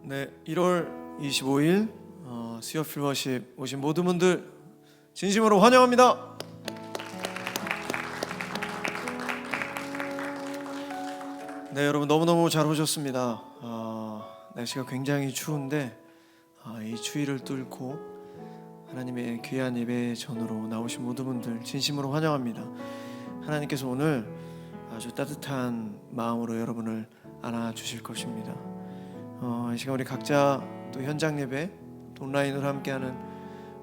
네, 1월 25일 수요필 워십 오신 모든 분들 진심으로 환영합니다. 네, 여러분 너무너무 잘 오셨습니다. 날씨가 굉장히 추운데 이 추위를 뚫고 하나님의 귀한 예배 전으로 나오신 모든 분들 진심으로 환영합니다. 하나님께서 오늘 아주 따뜻한 마음으로 여러분을 안아주실 것입니다. 이 시간 우리 각자 또 현장 예배, 또 온라인으로 함께하는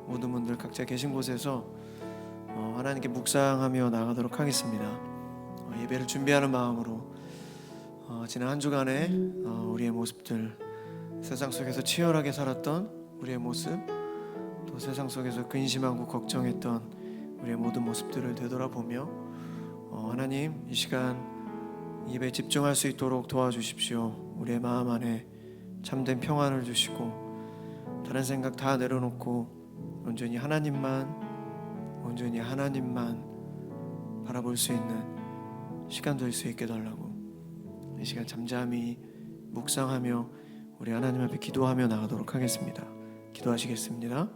모든 분들 각자 계신 곳에서 하나님께 묵상하며 나가도록 하겠습니다. 예배를 준비하는 마음으로 지난 한 주간의 우리의 모습들, 세상 속에서 치열하게 살았던 우리의 모습, 또 세상 속에서 근심하고 걱정했던 우리의 모든 모습들을 되돌아보며 하나님 이 시간 예배에 집중할 수 있도록 도와주십시오. 우리의 마음 안에 참된 평안을 주시고 다른 생각 다 내려놓고 온전히 하나님만 바라볼 수 있는 시간 될 수 있게 달라고, 이 시간 잠잠히 묵상하며 우리 하나님 앞에 기도하며 나가도록 하겠습니다. 기도하시겠습니다.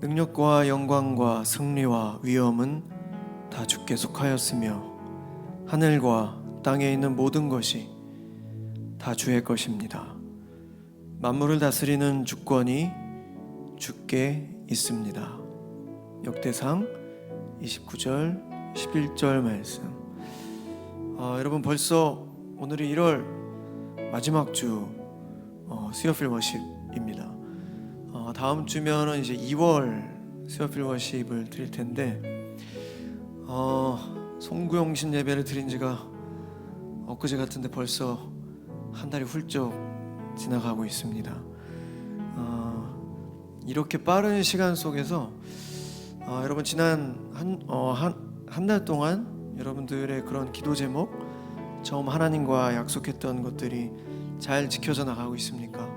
능력과 영광과 승리와 위엄은 다 주께 속하였으며 하늘과 땅에 있는 모든 것이 다 주의 것입니다. 만물을 다스리는 주권이 주께 있습니다. 역대상 29절 11절 말씀. 여러분 벌써 오늘이 1월 마지막 주 수요필 워십입니다. 다음 주면은 이제 2월 수요필 워십을 드릴 텐데 송구영신 예배를 드린 지가 엊그제 같은데 벌써 한 달이 훌쩍 지나가고 있습니다. 이렇게 빠른 시간 속에서 여러분 지난 한 달 동안 여러분들의 그런 기도 제목, 처음 하나님과 약속했던 것들이 잘 지켜져 나가고 있습니까?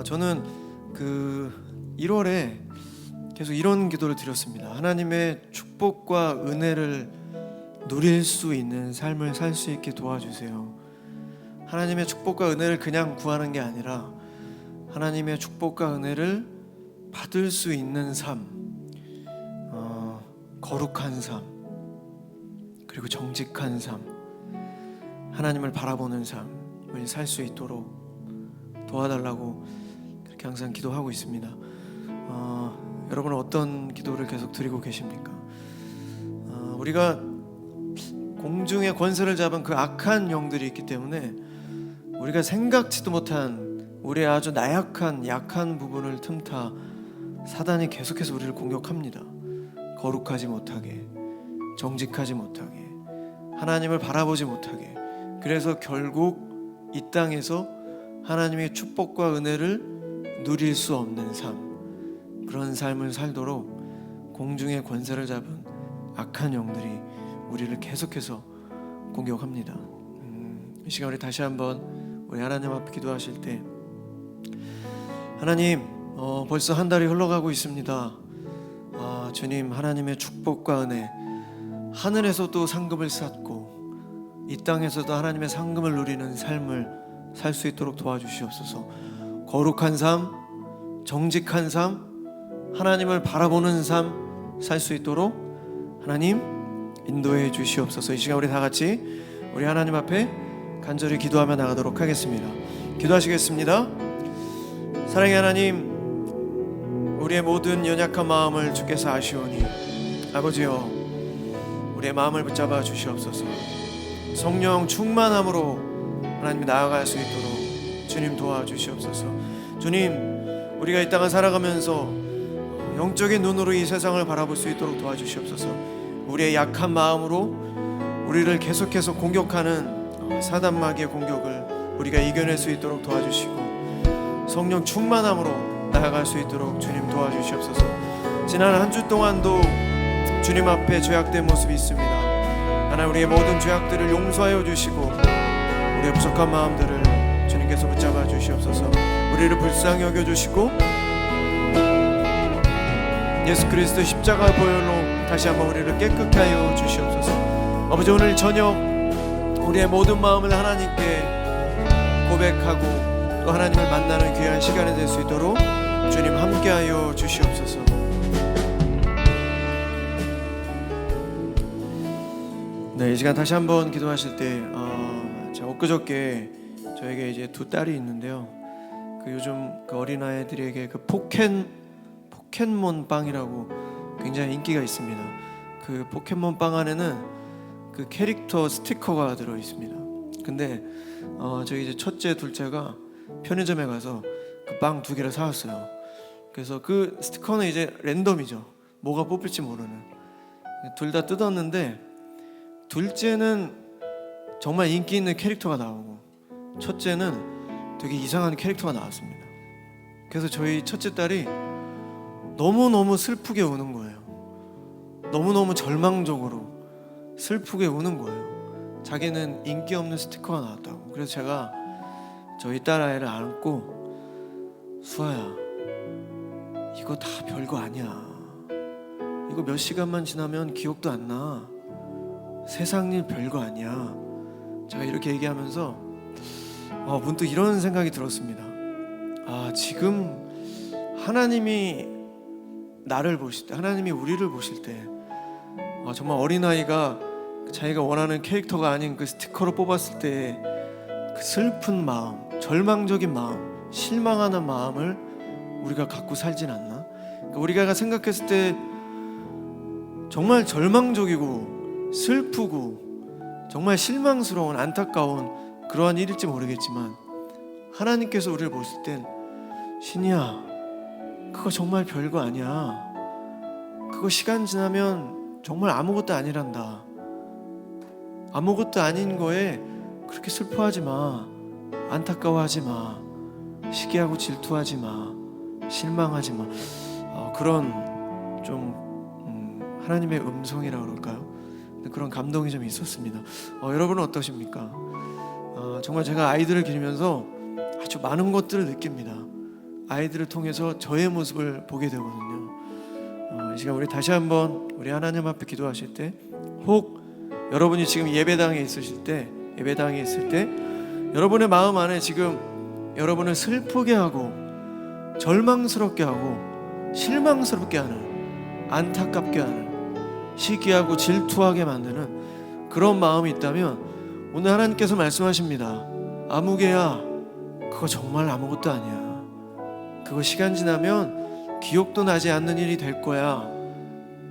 저는 그 1월에 계속 이런 기도를 드렸습니다. 하나님의 축복과 은혜를 누릴 수 있는 삶을 살 수 있게 도와주세요. 하나님의 축복과 은혜를 그냥 구하는 게 아니라 하나님의 축복과 은혜를 받을 수 있는 삶, 거룩한 삶, 그리고 정직한 삶, 하나님을 바라보는 삶을 살 수 있도록 도와달라고 그렇게 항상 기도하고 있습니다. 여러분은 어떤 기도를 계속 드리고 계십니까? 우리가 공중의 권세를 잡은 그 악한 영들이 있기 때문에 우리가 생각지도 못한 우리의 아주 약한 부분을 틈타 사단이 계속해서 우리를 공격합니다. 거룩하지 못하게, 정직하지 못하게, 하나님을 바라보지 못하게. 그래서 결국 이 땅에서 하나님의 축복과 은혜를 누릴 수 없는 삶, 그런 삶을 살도록 공중의 권세를 잡은 악한 영들이 우리를 계속해서 공격합니다. 이 시간 우리 다시 한번 우리 하나님 앞에 기도하실 때, 하나님 벌써 한 달이 흘러가고 있습니다. 주님, 하나님의 축복과 은혜, 하늘에서도 상급을 쌓고 이 땅에서도 하나님의 상급을 누리는 삶을 살 수 있도록 도와주시옵소서. 거룩한 삶, 정직한 삶, 하나님을 바라보는 삶 살 수 있도록 하나님 인도해 주시옵소서. 이 시간 우리 다 같이 우리 하나님 앞에 간절히 기도하며 나가도록 하겠습니다. 기도하시겠습니다. 사랑의 하나님, 우리의 모든 연약한 마음을 주께서 아시오니 아버지여, 우리의 마음을 붙잡아 주시옵소서. 성령 충만함으로 하나님 나아갈 수 있도록 주님 도와주시옵소서. 주님, 우리가 이 땅을 살아가면서 영적인 눈으로 이 세상을 바라볼 수 있도록 도와주시옵소서. 우리의 약한 마음으로 우리를 계속해서 공격하는 사단 마귀의 공격을 우리가 이겨낼 수 있도록 도와주시고, 성령 충만함으로 나아갈 수 있도록 주님 도와주시옵소서. 지난 한 주 동안도 주님 앞에 죄악된 모습이 있습니다. 하나님, 우리의 모든 죄악들을 용서하여 주시고 우리의 부족한 마음들을 주님께서 붙잡아 주시옵소서. 우리를 불쌍히 여겨 주시고 예수 그리스도 십자가 보혈로 다시 한번 우리를 깨끗게 하여 주시옵소서. 아버지, 오늘 저녁 우리의 모든 마음을 하나님께 고백하고 또 하나님을 만나는 귀한 시간이 될 수 있도록 주님 함께하여 주시옵소서. 네, 이 시간 다시 한번 기도하실 때 엊그저께 저에게 이제 두 딸이 있는데요. 요즘 어린아이들에게 포켓몬 빵이라고 굉장히 인기가 있습니다. 포켓몬 빵 안에는 캐릭터 스티커가 들어 있습니다. 근데 저희 이제 첫째, 둘째가 편의점에 가서 빵 2개를 사왔어요. 그래서 스티커는 이제 랜덤이죠. 뭐가 뽑힐지 모르는. 둘 다 뜯었는데 둘째는 정말 인기 있는 캐릭터가 나오고 첫째는 되게 이상한 캐릭터가 나왔습니다. 그래서 저희 첫째 딸이 너무너무 슬프게 우는 거예요. 너무너무 절망적으로 슬프게 우는 거예요. 자기는 인기 없는 스티커가 나왔다고. 그래서 제가 저희 딸 아이를 안고, 수아야, 이거 다 별거 아니야. 이거 몇 시간만 지나면 기억도 안 나. 세상 일 별거 아니야. 제가 이렇게 얘기하면서 문득 이런 생각이 들었습니다. 지금 하나님이 나를 보실 때, 하나님이 우리를 보실 때 정말 어린아이가 자기가 원하는 캐릭터가 아닌 스티커를 뽑았을 때 슬픈 마음, 절망적인 마음, 실망하는 마음을 우리가 갖고 살진 않나? 우리가 생각했을 때 정말 절망적이고 슬프고 정말 실망스러운, 안타까운 그러한 일일지 모르겠지만, 하나님께서 우리를 보실 땐 신이야, 그거 정말 별거 아니야. 그거 시간 지나면 정말 아무것도 아니란다. 아무것도 아닌 거에 그렇게 슬퍼하지 마. 안타까워하지 마. 시기하고 질투하지 마. 실망하지 마. 그런 좀 하나님의 음성이라고 그럴까요? 그런 감동이 좀 있었습니다. 여러분은 어떠십니까? 정말 제가 아이들을 기르면서 아주 많은 것들을 느낍니다. 아이들을 통해서 저의 모습을 보게 되거든요. 이 시간 우리 다시 한번 우리 하나님 앞에 기도하실 때, 혹 여러분이 지금 예배당에 있을 때 여러분의 마음 안에 지금 여러분을 슬프게 하고 절망스럽게 하고 실망스럽게 하는, 안타깝게 하는, 시기하고 질투하게 만드는 그런 마음이 있다면 오늘 하나님께서 말씀하십니다. 아무개야, 그거 정말 아무것도 아니야. 그거 시간 지나면 기억도 나지 않는 일이 될 거야.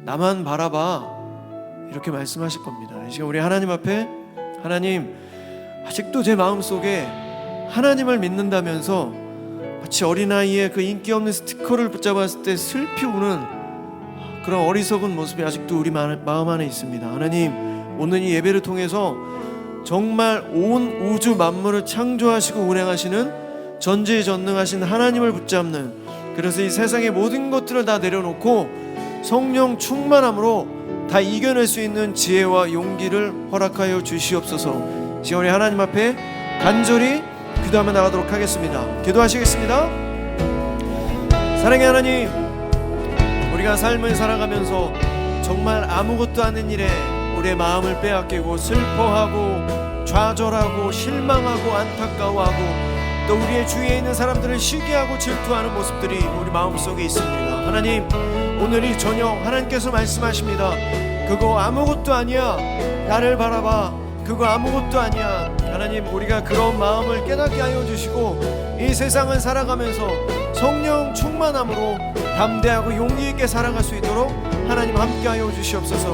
나만 바라봐. 이렇게 말씀하실 겁니다. 이 시간 우리 하나님 앞에, 하나님, 아직도 제 마음속에 하나님을 믿는다면서 마치 어린아이의 인기 없는 스티커를 붙잡았을 때 슬피 우는 그런 어리석은 모습이 아직도 우리 마음 안에 있습니다. 하나님, 오늘 이 예배를 통해서 정말 온 우주 만물을 창조하시고 운행하시는 전지전능하신 하나님을 붙잡는, 그래서 이 세상의 모든 것들을 다 내려놓고 성령 충만함으로 다 이겨낼 수 있는 지혜와 용기를 허락하여 주시옵소서. 지금 우리 하나님 앞에 간절히 기도하며 나가도록 하겠습니다. 기도하시겠습니다. 사랑의 하나님, 우리가 삶을 살아가면서 정말 아무것도 아닌 일에 우리의 마음을 빼앗기고 슬퍼하고 좌절하고 실망하고 안타까워하고 또 우리의 주위에 있는 사람들을 시기하고 질투하는 모습들이 우리 마음속에 있습니다. 하나님, 오늘 이 저녁 하나님께서 말씀하십니다. 그거 아무것도 아니야. 나를 바라봐. 그거 아무것도 아니야. 하나님, 우리가 그런 마음을 깨닫게 하여 주시고 이 세상을 살아가면서 성령 충만함으로 담대하고 용기 있게 살아갈 수 있도록 하나님 함께 하여 주시옵소서.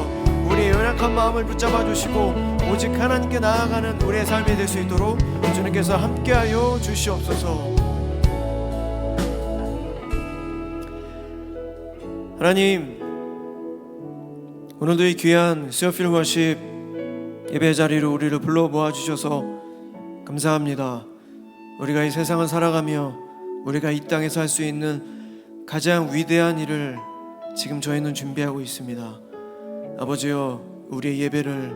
우리의 연약한 마음을 붙잡아 주시고 오직 하나님께 나아가는 우리의 삶이 될 수 있도록 주님께서 함께 하여 주시옵소서. 하나님, 오늘도 이 귀한 세어필 워십 예배 자리로 우리를 불러 모아주셔서 감사합니다. 우리가 이 세상을 살아가며 우리가 이 땅에서 할 수 있는 가장 위대한 일을 지금 저희는 준비하고 있습니다. 아버지여, 우리의 예배를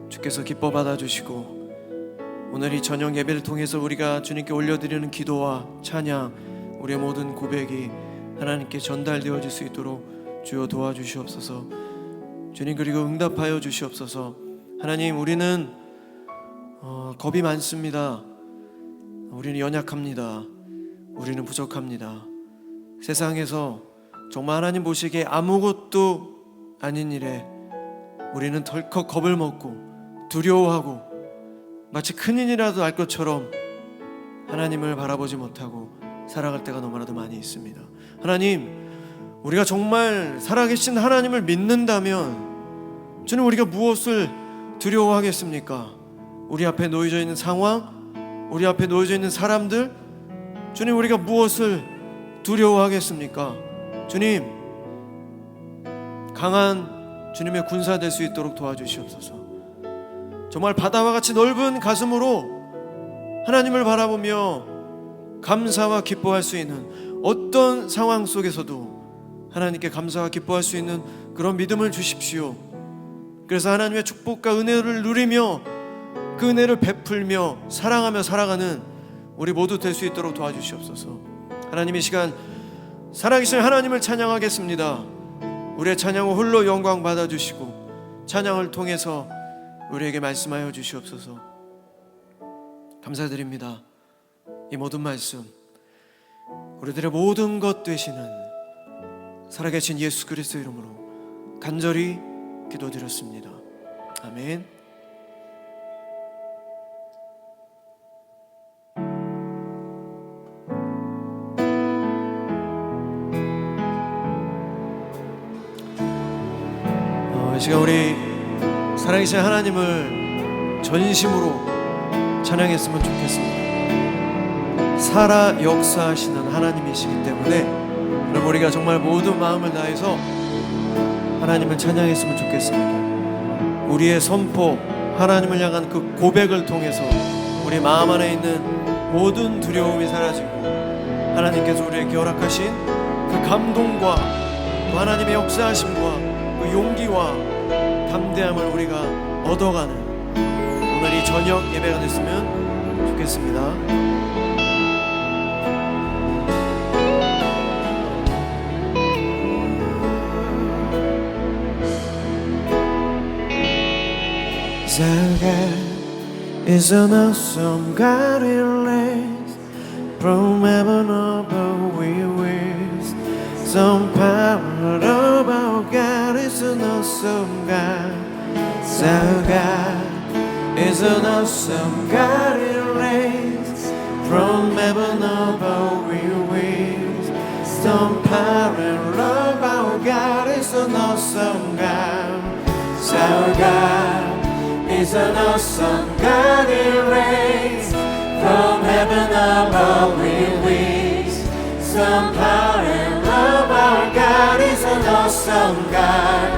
주께서 기뻐 받아주시고 오늘 이 저녁 예배를 통해서 우리가 주님께 올려드리는 기도와 찬양, 우리의 모든 고백이 하나님께 전달되어질 수 있도록 주여 도와주시옵소서. 주님, 그리고 응답하여 주시옵소서. 하나님, 우리는 겁이 많습니다. 우리는 연약합니다. 우리는 부족합니다. 세상에서 정말 하나님 보시기에 아무것도 아닌 일에 우리는 덜컥 겁을 먹고 두려워하고 마치 큰일이라도 알 것처럼 하나님을 바라보지 못하고 살아갈 때가 너무나도 많이 있습니다. 하나님, 우리가 정말 살아계신 하나님을 믿는다면 주님, 우리가 무엇을 두려워하겠습니까? 우리 앞에 놓여져 있는 상황, 우리 앞에 놓여져 있는 사람들, 주님, 우리가 무엇을 두려워하겠습니까? 주님, 강한 주님의 군사 될 수 있도록 도와주시옵소서. 정말 바다와 같이 넓은 가슴으로 하나님을 바라보며 감사와 기뻐할 수 있는, 어떤 상황 속에서도 하나님께 감사와 기뻐할 수 있는 그런 믿음을 주십시오. 그래서 하나님의 축복과 은혜를 누리며 그 은혜를 베풀며 사랑하며 살아가는 우리 모두 될 수 있도록 도와주시옵소서. 하나님, 이 시간 살아계신 하나님을 찬양하겠습니다. 우리의 찬양을 홀로 영광 받아주시고 찬양을 통해서 우리에게 말씀하여 주시옵소서. 감사드립니다. 이 모든 말씀 우리들의 모든 것 되시는 살아계신 예수 그리스도 이름으로 간절히 기도드렸습니다. 아멘. 이 시간 우리 살아계신 하나님을 전심으로 찬양했으면 좋겠습니다. 살아 역사하시는 하나님이시기 때문에 그럼 우리가 정말 모든 마음을 다해서 하나님을 찬양했으면 좋겠습니다. 우리의 선포, 하나님을 향한 그 고백을 통해서 우리 마음 안에 있는 모든 두려움이 사라지고 하나님께서 우리에게 허락하신 그 감동과 또 하나님의 역사하심과 그 용기와 담대함을 우리가 얻어가는 오늘 이 저녁 예배가 됐으면 좋겠습니다. Our God is an awesome God, He reigns from heaven above. We wish some power of our God is an awesome God. Our God is an awesome God, He reigns from heaven above. We wish some power of our God is an awesome God. Our God is an awesome God, He reigns from heaven above. We wish some power and love. Our God is an awesome God.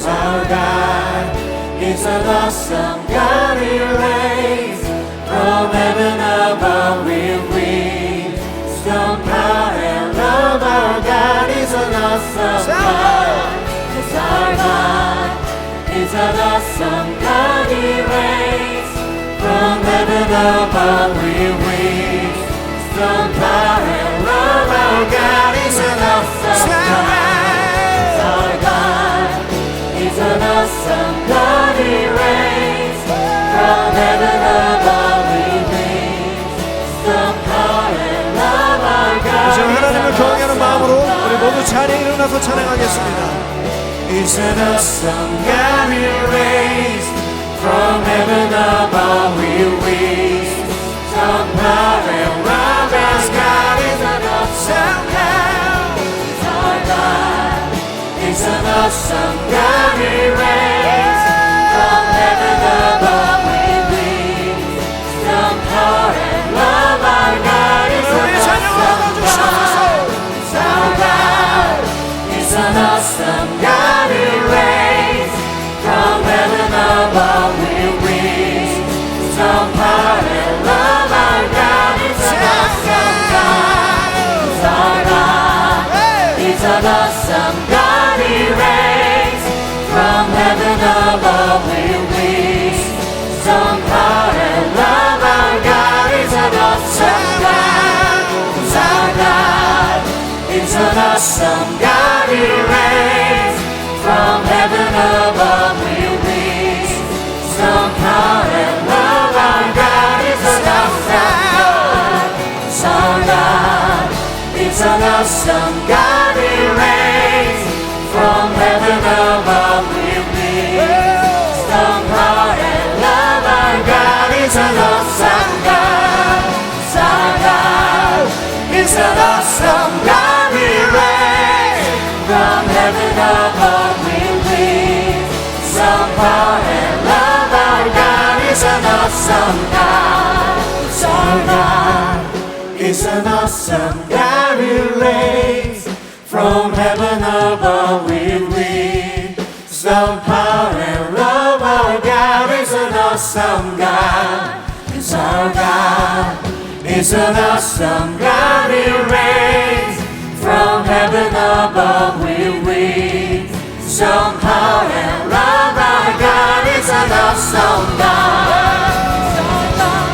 Our God is an awesome God, He reigns from heaven above. We wish some power and love. Our God is an awesome God. Our God is an awesome God, He reigns from heaven above. We wish some power and love. Our God is an awesome God. Our God is an awesome God, He reigns from heaven above. We wish some power and love. Our God 이제 하나님을 경외하는 마음으로 우리 모두 자리에 일어나서 찬양하겠습니다. He's an awesome God, He reigns From heaven above will we some power and love as God is an awesome God. He's our God. He's an awesome God. He reigns. From heaven above will we some power and love. Our God is an awesome God. He's our God. He's an awesome God. He reigns. From heaven above will we some power and love. Our God is an awesome God. He's our God. He's an awesome God. He reigns. From heaven above will we some power and love. Our God is an awesome God. He's our God. He's an awesome God. He reigns. From heaven above will we some power and love. Our God is an awesome God. He's our God. He's an awesome God. He reigns. From heaven above will we some power and love. Our God is an awesome God. He's our God. He's an awesome God. He reigns. From heaven above will we some power and love. Our God is an awesome God. He's our God. He's an awesome God. He reigns. From heaven above will we some power and love. Our God is an awesome God. He's our God. He's an awesome God. He reigns. From heaven above will we some power and love. Our God is an awesome God. He's our God.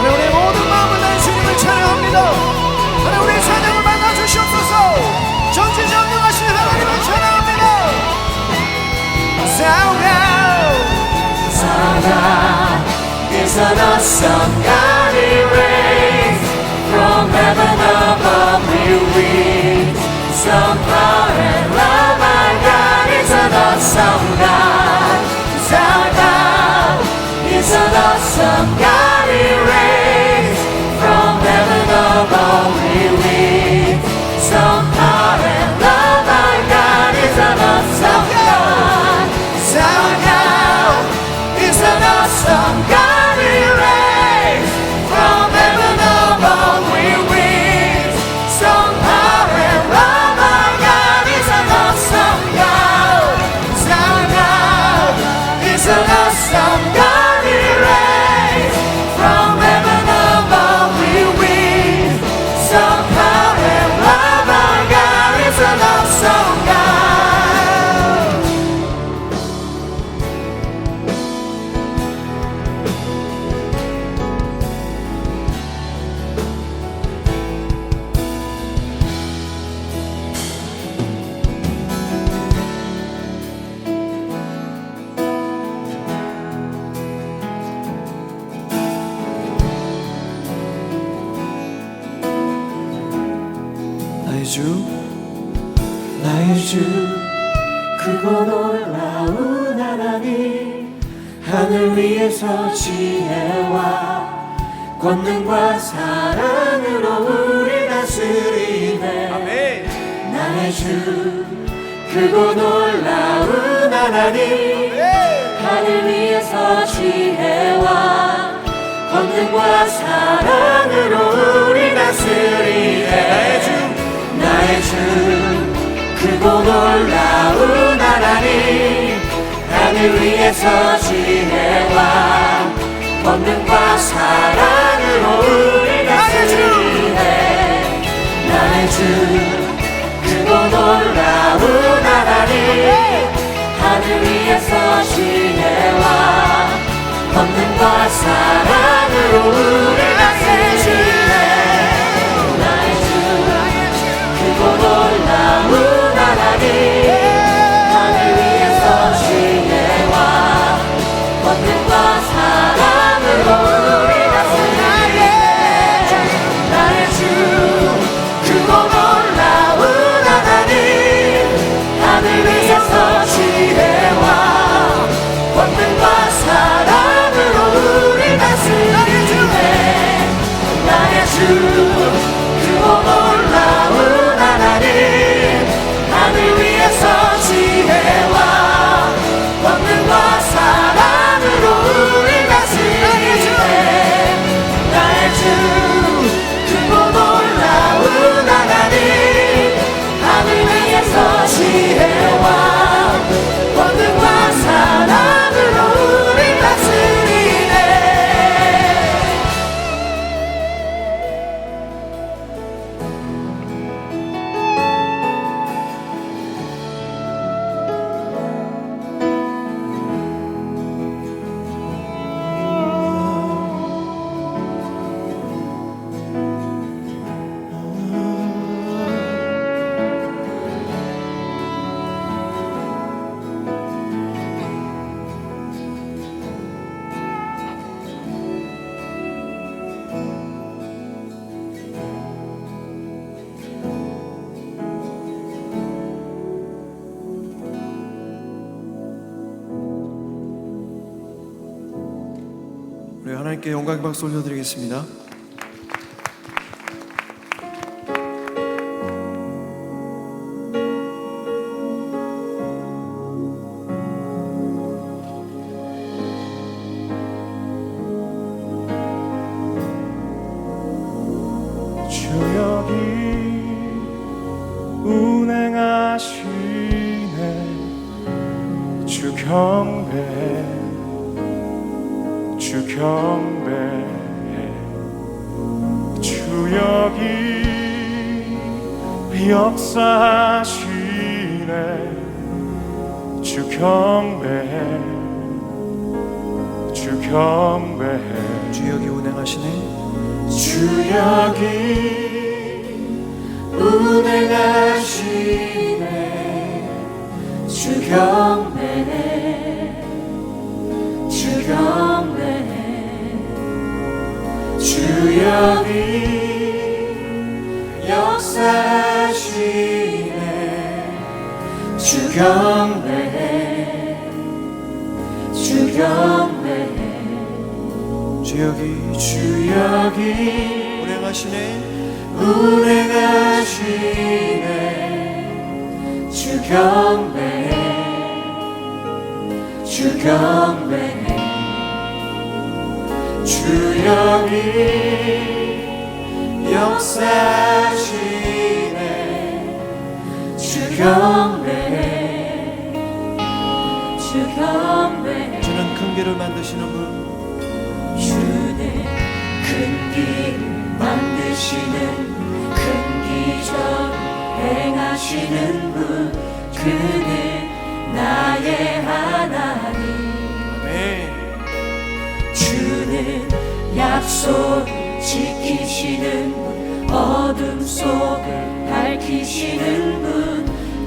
우리 모든 마음을 다해 주님을 찬양합니다. 하나님 우리의 찬양을 만나주시옵소서. 전지전능하신 하나님을 찬양합니다. He's an awesome God. He reigns. From heaven above will we some power and love. Our God is an awesome God. He's our God. He's an awesome God. He reigns. From heaven above will we some power and love. Our God is an awesome God. He's our God. He's an awesome God. He reigns. From heaven above will we some power and love. Our God is an awesome God. He's our God. He's an awesome God. He reigns. From heaven above will we some power and love. Our God is an awesome God. 나의 주 크고 놀라운 하나님, 하늘 위에서 지혜와 권능과 사랑으로 우리 다스리네. 아멘. 나의 주 크고 놀라운 하나님, 하늘 위에서 지혜와 권능과 사랑으로 우리 다스리네. 나의 주 크고 놀라운 하나님, 하늘 위에서 지혜와 권능과 사랑으로 우리 다스리네. 나의 주 크고 놀라운 하나님, 하늘 위에서 지혜와 권능과 사랑으로 우리 다스리네. 나의 주 크고 놀라운 하나님, 하늘 위에서 지혜와 권능과 우리 하나님께 영광 박수 올려드리겠습니다. 주 여기 운행하시네. 주 경배해, 주 경배해. 주 여기 역사하시네. 주 경배해, 주 경배해. 주 여기 운행하시네. 주 여기 운행하시네. 주 경배해, 주 경배해. 주 여기 역사하시네. 주 경배해, 주 경배해. 주 여기 주 여기 운행하시네. 운행하시네. 주 경배해, 주 경배해. 주 여기 역사하시네. 주 경배해, 주 경배해. 주는 큰 길을 만드시는 분. 주는 큰 길을 만드시는 큰 기적 행하시는 분. 그는 나의 하나님. 아멘. 주는 약속을 지키시는 분. 어둠 속을 밝히시는 분.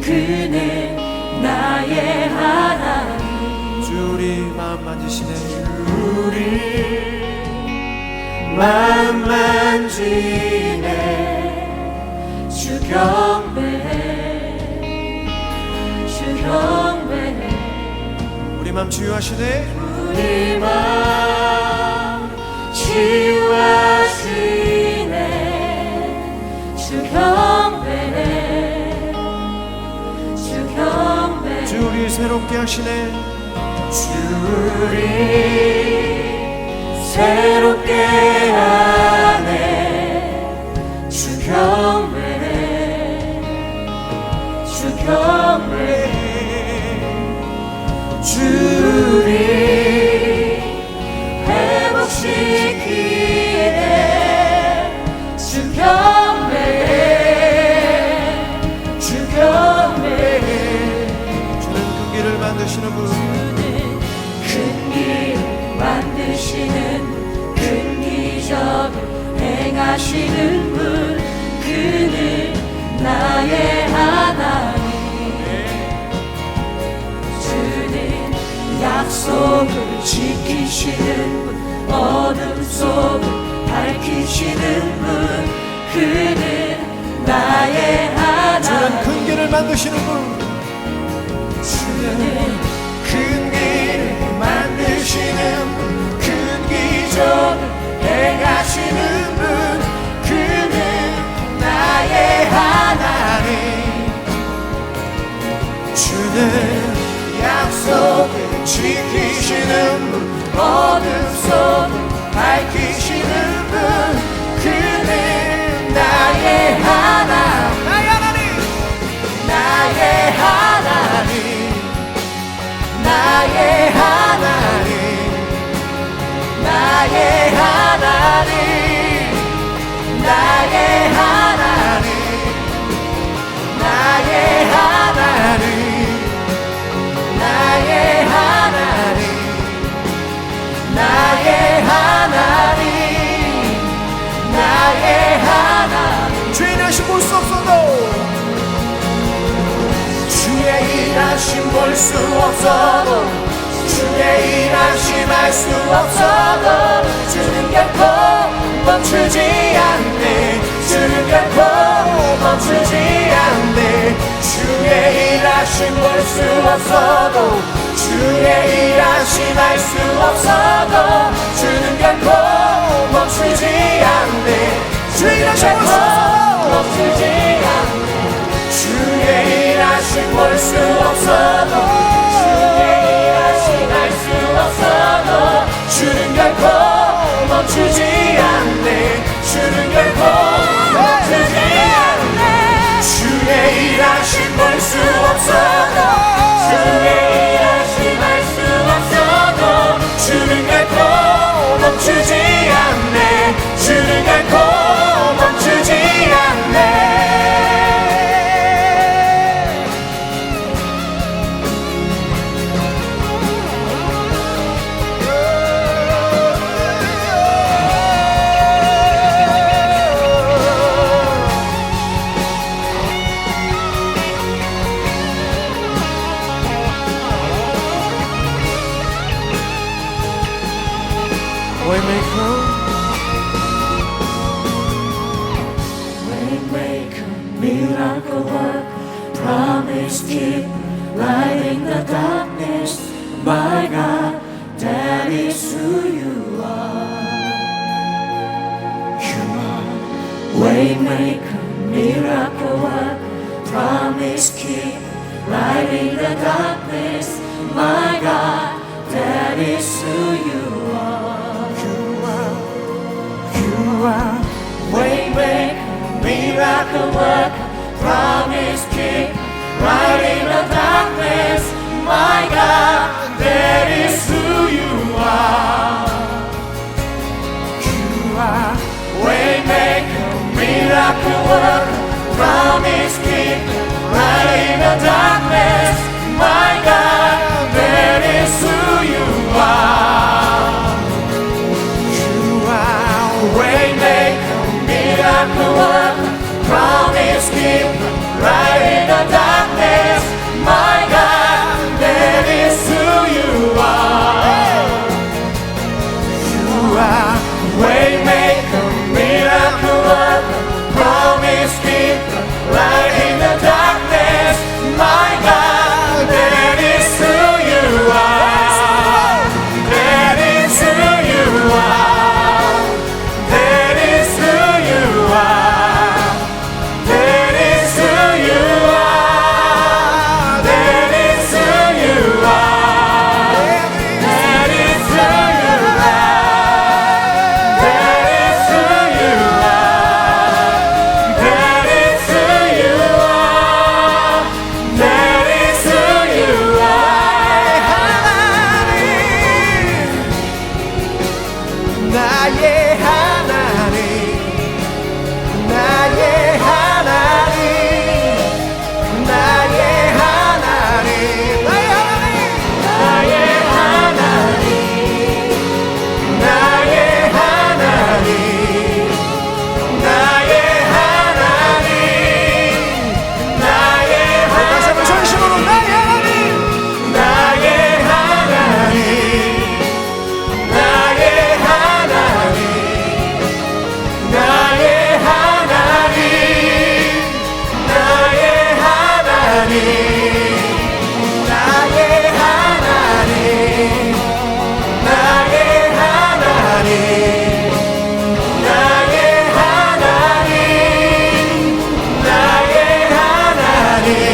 그는 나의 하나님. 주 우리 마음 만지시네. 우리 마음 만지네. 주 경배해, 주 경배해. 우리 마음 치유하시네. 우리 마음 치유하시네. 주 경배해, 주 경배해. 주 우리 새롭게 하시네. 주 우리 새롭게 하네. 주 경배해, 주 경배해. 주 우리 회복시키네. 주 경배해, 주 경배해. 주는 큰 길을 만드시는 분. 큰 길 만드시는 큰 기적을 행하시는 분. 그는 나의 하나님. 주는 약속을 지키시는 분. 어둠 속을 밝히시는 분. 그는 나의 하나님. 주는 큰 길을 만드시는 분. 주는 큰 길을 만드시는 분. 큰 기적을 행하시는 분. 그는 나의 하나님. 주는 약속을 지키시는 분. 어둠 속을 밝히시는 분. 그는 나의 하나님. 나의 하나님. 나의 하나님. 나의 하나님. 나의 하나님. 나의 하나님. 나의 하나님. 나의 하나님. 나의 하나님. 나의 하나님. 주의 일하심 볼 수 없어도 주의 일하심 볼 수 없어도 주의 일하심 알 수 없어도 주는 결코 멈추지 않네. 주는 결코 멈추지 않네. 주의 일하심 볼 수 없어도 주의 일하심 알 수 없어도 주는 결코 멈추지 않네. 주는 결코 멈추지 않네. 주의 일하심 볼 수 없어도, 주의 일하심 알 수 없어도 주는 결코 멈추지 않네. 주는 결코 멈추지 않네. Waymaker, miracle work, promise keep, light in the darkness. My God, that is who you are. You are Waymaker, miracle work, promise keep, light in the darkness. My God, that is who you are. You are Waymaker, miracle worker, promise keep, light in the darkness. My God, that is who you are. You are Waymaker, miracle worker, promise keep, light in the darkness. My God, that is who you are. You are Waymaker, miracle worker, promise keep, light in the darkness. My God, that is who you are. You are Waymaker, miracle worker, promise keep, light in the darkness. My God, that is who you are. That is who you are. That is who you are. That is who you are. That is who you are. That is who you are. That is who you are. That is who you are. That is who you are. 하나님, 나의 하나님, 나의 하나님, 나의 하나님, 나의 하나님, 나의 하나님, 나의 하나님, 나의 하나님, 전심으로 나의 하나님, 나의 하나님, 나의 하나님, 나의 하나님, 나의 하나님, 나의 하나님, 나의 하나님, 나의 하나님, 나의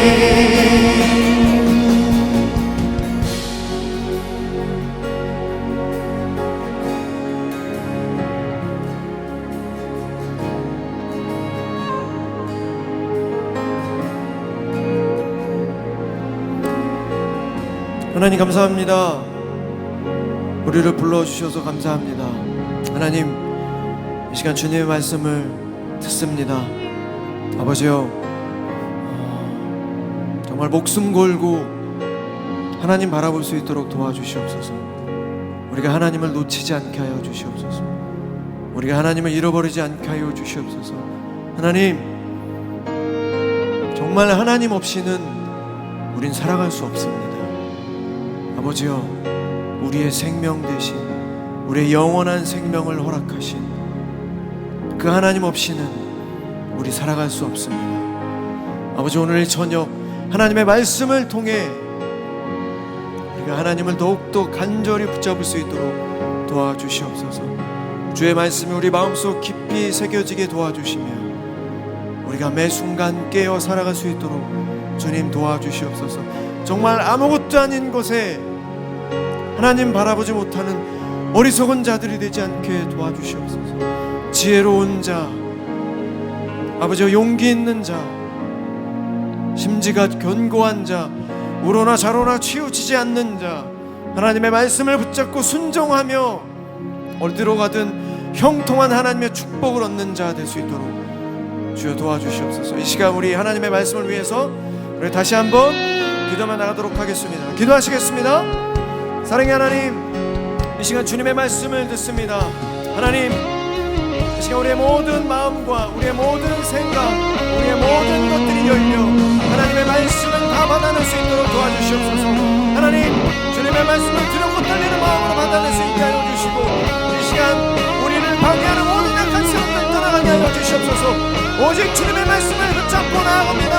하나님 감사합니다. 우리를 불러주셔서 감사합니다. 하나님, 이 시간 주님의 말씀을 듣습니다. 아버지요, 정말 목숨 걸고 하나님 바라볼 수 있도록 도와주시옵소서. 우리가 하나님을 놓치지 않게 하여 주시옵소서. 우리가 하나님을 잃어버리지 않게 하여 주시옵소서. 하나님, 정말 하나님 없이는 우린 살아갈 수 없습니다. 아버지여, 우리의 생명 대신 우리의 영원한 생명을 허락하신 그 하나님 없이는 우리 살아갈 수 없습니다. 아버지, 오늘 저녁 하나님의 말씀을 통해 우리가 하나님을 더욱더 간절히 붙잡을 수 있도록 도와주시옵소서. 주의 말씀이 우리 마음속 깊이 새겨지게 도와주시며 우리가 매 순간 깨어 살아갈 수 있도록 주님 도와주시옵소서. 정말 아무것도 아닌 것에 하나님 바라보지 못하는 어리석은 자들이 되지 않게 도와주시옵소서. 지혜로운 자, 아버지와 용기 있는 자, 심지가 견고한 자, 우로나 좌로나 치우치지 않는 자, 하나님의 말씀을 붙잡고 순종하며 어디로 가든 형통한 하나님의 축복을 얻는 자 될 수 있도록 주여 도와주시옵소서. 이 시간 우리 하나님의 말씀을 위해서 우리 다시 한번 기도만 나가도록 하겠습니다. 기도하시겠습니다. 사랑의 하나님, 이 시간 주님의 말씀을 듣습니다. 하나님, 이 시간 우리의 모든 마음과 우리의 모든 생각, 우리의 모든 것들이 열려 하나님의 말씀을 다 받아낼 수 있도록 도와주시옵소서. 하나님, 주님의 말씀을 두렵고 떨리는 마음으로 받아낼 수 있게 하여 주시고, 이 시간 우리를 방해하는 모든 약한 세력들 떠나가게 하여 주시옵소서. 오직 주님의 말씀을 붙잡고 나아갑니다.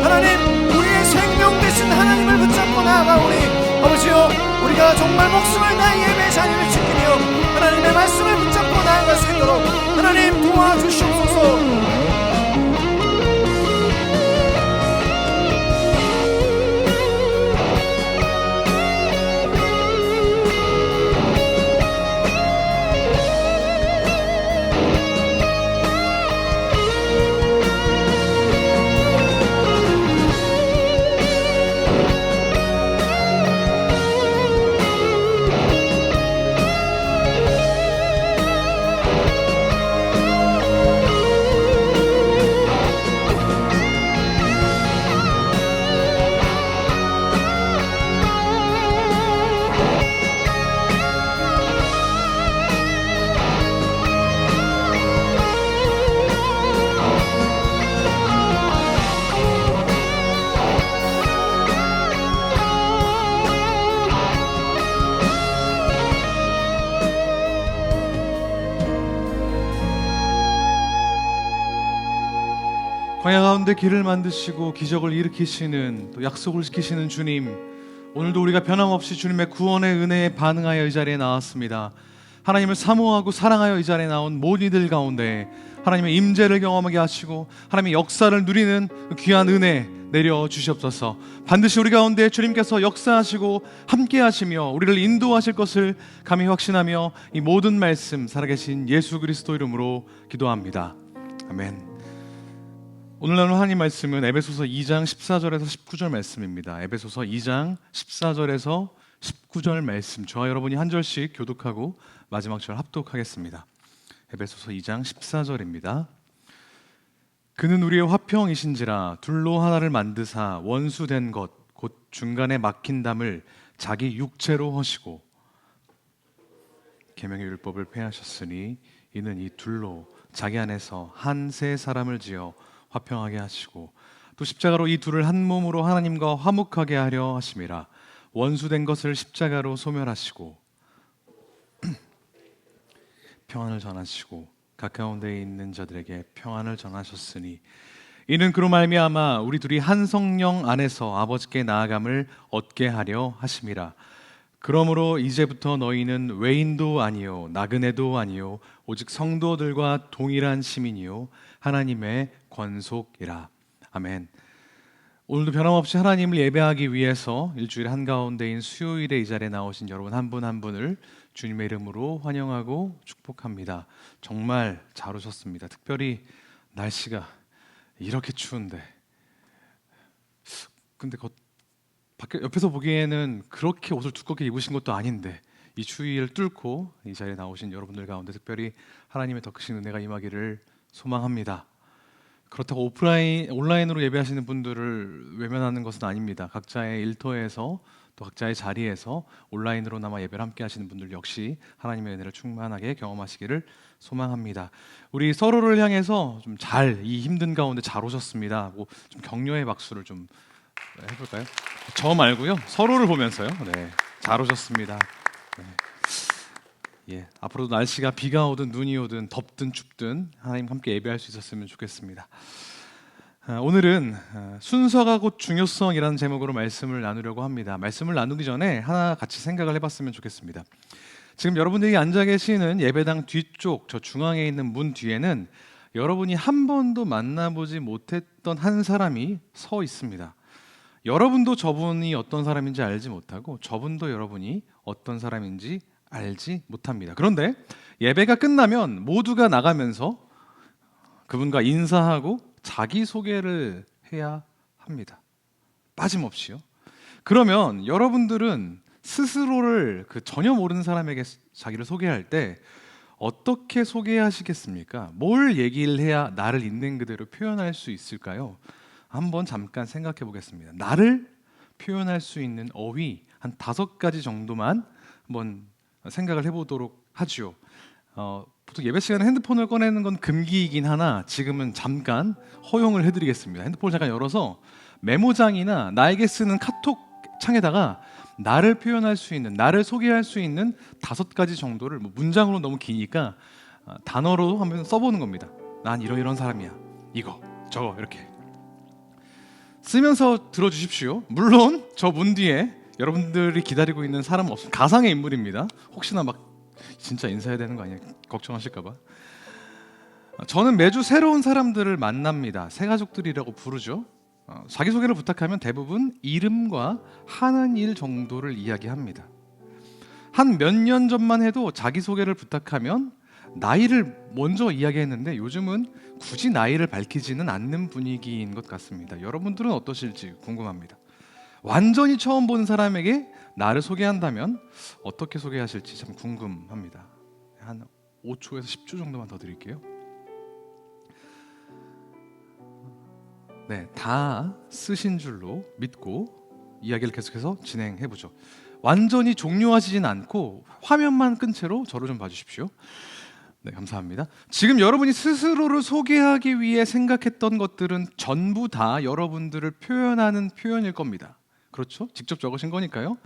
하나님, 우리의 생명 되신 하나님을 붙잡고 나아가오니 아버지여, 우리가 정말 목숨을 다해 예배 자리를 지키며 하나님의 말씀을 붙잡고 나아갈 수 있도록 하나님 도와주시옵소서. 광야 가운데 길을 만드시고 기적을 일으키시는, 또 약속을 지키시는 주님, 오늘도 우리가 변함없이 주님의 구원의 은혜에 반응하여 이 자리에 나왔습니다. 하나님을 사모하고 사랑하여 이 자리에 나온 모든 이들 가운데 하나님의 임재를 경험하게 하시고 하나님의 역사를 누리는 귀한 은혜 내려 주시옵소서. 반드시 우리 가운데 주님께서 역사하시고 함께 하시며 우리를 인도하실 것을 감히 확신하며 이 모든 말씀 살아계신 예수 그리스도 이름으로 기도합니다. 아멘. 오늘 나눌 하나님 말씀은 에베소서 2장 14절에서 19절 말씀입니다. 에베소서 2장 14절에서 19절 말씀, 저와 여러분이 한 절씩 교독하고 마지막 절 합독하겠습니다. 에베소서 2장 14절입니다. 그는 우리의 화평이신지라 둘로 하나를 만드사 원수된 것 곧 중간에 막힌 담을 자기 육체로 하시고 계명의 율법을 폐하셨으니 이는 이 둘로 자기 안에서 한 세 사람을 지어 화평하게 하시고 또 십자가로 이 둘을 한 몸으로 하나님과 화목하게 하려 하심이라. 원수된 것을 십자가로 소멸하시고 평안을 전하시고 가까운 데에 있는 자들에게 평안을 전하셨으니 이는 그로 말미암아 우리 둘이 한 성령 안에서 아버지께 나아감을 얻게 하려 하심이라. 그러므로 이제부터 너희는 외인도 아니요 나그네도 아니요 오직 성도들과 동일한 시민이요 하나님의 권속이라. 아멘. 오늘도 변함없이 하나님을 예배하기 위해서 일주일 한가운데인 수요일에 이 자리에 나오신 여러분 한 분 한 분을 주님의 이름으로 환영하고 축복합니다. 정말 잘 오셨습니다. 특별히 날씨가 이렇게 추운데, 근데 밖에 옆에서 보기에는 그렇게 옷을 두껍게 입으신 것도 아닌데 이 추위를 뚫고 이 자리에 나오신 여러분들 가운데 특별히 하나님의 더 크신 은혜가 임하기를 소망합니다. 그렇다고 온라인으로 예배하시는 분들을 외면하는 것은 아닙니다. 각자의 일터에서 또 각자의 자리에서 온라인으로나마 예배를 함께 하시는 분들 역시 하나님의 은혜를 충만하게 경험하시기를 소망합니다. 우리 서로를 향해서 좀 이 힘든 가운데 잘 오셨습니다 하고 좀 격려의 박수를 좀 해볼까요? 저 말고요, 서로를 보면서요. 네, 잘 오셨습니다. 네. 예, 앞으로도 날씨가 비가 오든 눈이 오든 덥든 춥든 하나님 함께 예배할 수 있었으면 좋겠습니다. 오늘은 순서가 곧 중요성이라는 제목으로 말씀을 나누려고 합니다. 말씀을 나누기 전에 하나 같이 생각을 해봤으면 좋겠습니다. 지금 여러분들이 앉아 계시는 예배당 뒤쪽 저 중앙에 있는 문 뒤에는 여러분이 한 번도 만나보지 못했던 한 사람이 서 있습니다. 여러분도 저분이 어떤 사람인지 알지 못하고 저분도 여러분이 어떤 사람인지 알지 못합니다. 그런데 예배가 끝나면 모두가 나가면서 그분과 인사하고 자기소개를 해야 합니다. 빠짐없이요. 그러면 여러분들은 스스로를 그 전혀 모르는 사람에게 자기를 소개할 때 어떻게 소개하시겠습니까? 뭘 얘기를 해야 나를 있는 그대로 표현할 수 있을까요? 한번 잠깐 생각해 보겠습니다. 나를 표현할 수 있는 어휘 한 5가지 정도만 한번 생각을 해보도록 하죠. 보통 예배 시간에 핸드폰을 꺼내는 건 금기이긴 하나 지금은 잠깐 허용을 해드리겠습니다. 핸드폰을 잠깐 열어서 메모장이나 나에게 쓰는 카톡 창에다가 나를 표현할 수 있는, 나를 소개할 수 있는 5가지 정도를, 뭐 문장으로 너무 기니까 단어로 한번 써보는 겁니다. 난 이런 사람이야. 이거, 저거 이렇게 쓰면서 들어주십시오. 물론 저 문 뒤에 여러분들이 기다리고 있는 사람은 없습니다. 가상의 인물입니다. 혹시나 막 진짜 인사해야 되는 거 아니야? 걱정하실까 봐. 저는 매주 새로운 사람들을 만납니다. 새가족들이라고 부르죠. 자기소개를 부탁하면 대부분 이름과 하는 일 정도를 이야기합니다. 한 몇 년 전만 해도 자기소개를 부탁하면 나이를 먼저 이야기했는데 요즘은 굳이 나이를 밝히지는 않는 분위기인 것 같습니다. 여러분들은 어떠실지 궁금합니다. 완전히 처음 보는 사람에게 나를 소개한다면 어떻게 소개하실지 참 궁금합니다. 한 5초에서 10초 정도만 더 드릴게요. 네, 다 쓰신 줄로 믿고 이야기를 계속해서 진행해보죠. 완전히 종료하시진 않고 화면만 끈 채로 저를 좀 봐주십시오. 네, 감사합니다. 지금 여러분이 스스로를 소개하기 위해 생각했던 것들은 전부 다 여러분들을 표현하는 표현일 겁니다. 그렇죠? 직접 적으신 거니까요.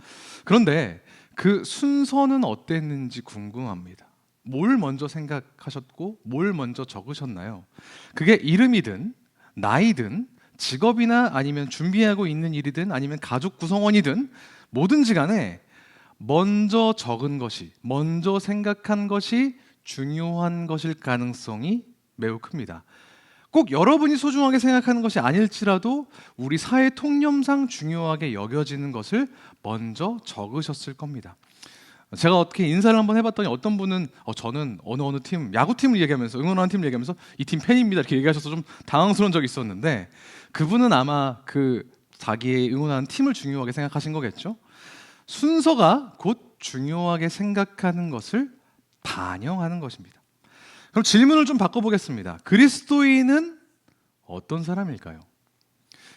그런데 그 순서는 어땠는지 궁금합니다. 뭘 먼저 생각하셨고 뭘 먼저 적으셨나요? 그게 이름이든 나이든 직업이나 아니면 준비하고 있는 일이든 아니면 가족 구성원이든 뭐든지 간에 먼저 적은 것이, 먼저 생각한 것이 중요한 것일 가능성이 매우 큽니다. 꼭 여러분이 소중하게 생각하는 것이 아닐지라도 우리 사회 통념상 중요하게 여겨지는 것을 먼저 적으셨을 겁니다. 제가 어떻게 인사를 한번 해봤더니 어떤 분은 저는 어느 팀, 야구팀을 얘기하면서 응원하는 팀을 얘기하면서 이 팀 팬입니다 이렇게 얘기하셔서 좀 당황스러운 적이 있었는데 그분은 아마 그 자기의 응원하는 팀을 중요하게 생각하신 거겠죠. 순서가 곧 중요하게 생각하는 것을 반영하는 것입니다. 그럼 질문을 좀 바꿔보겠습니다. 그리스도인은 어떤 사람일까요?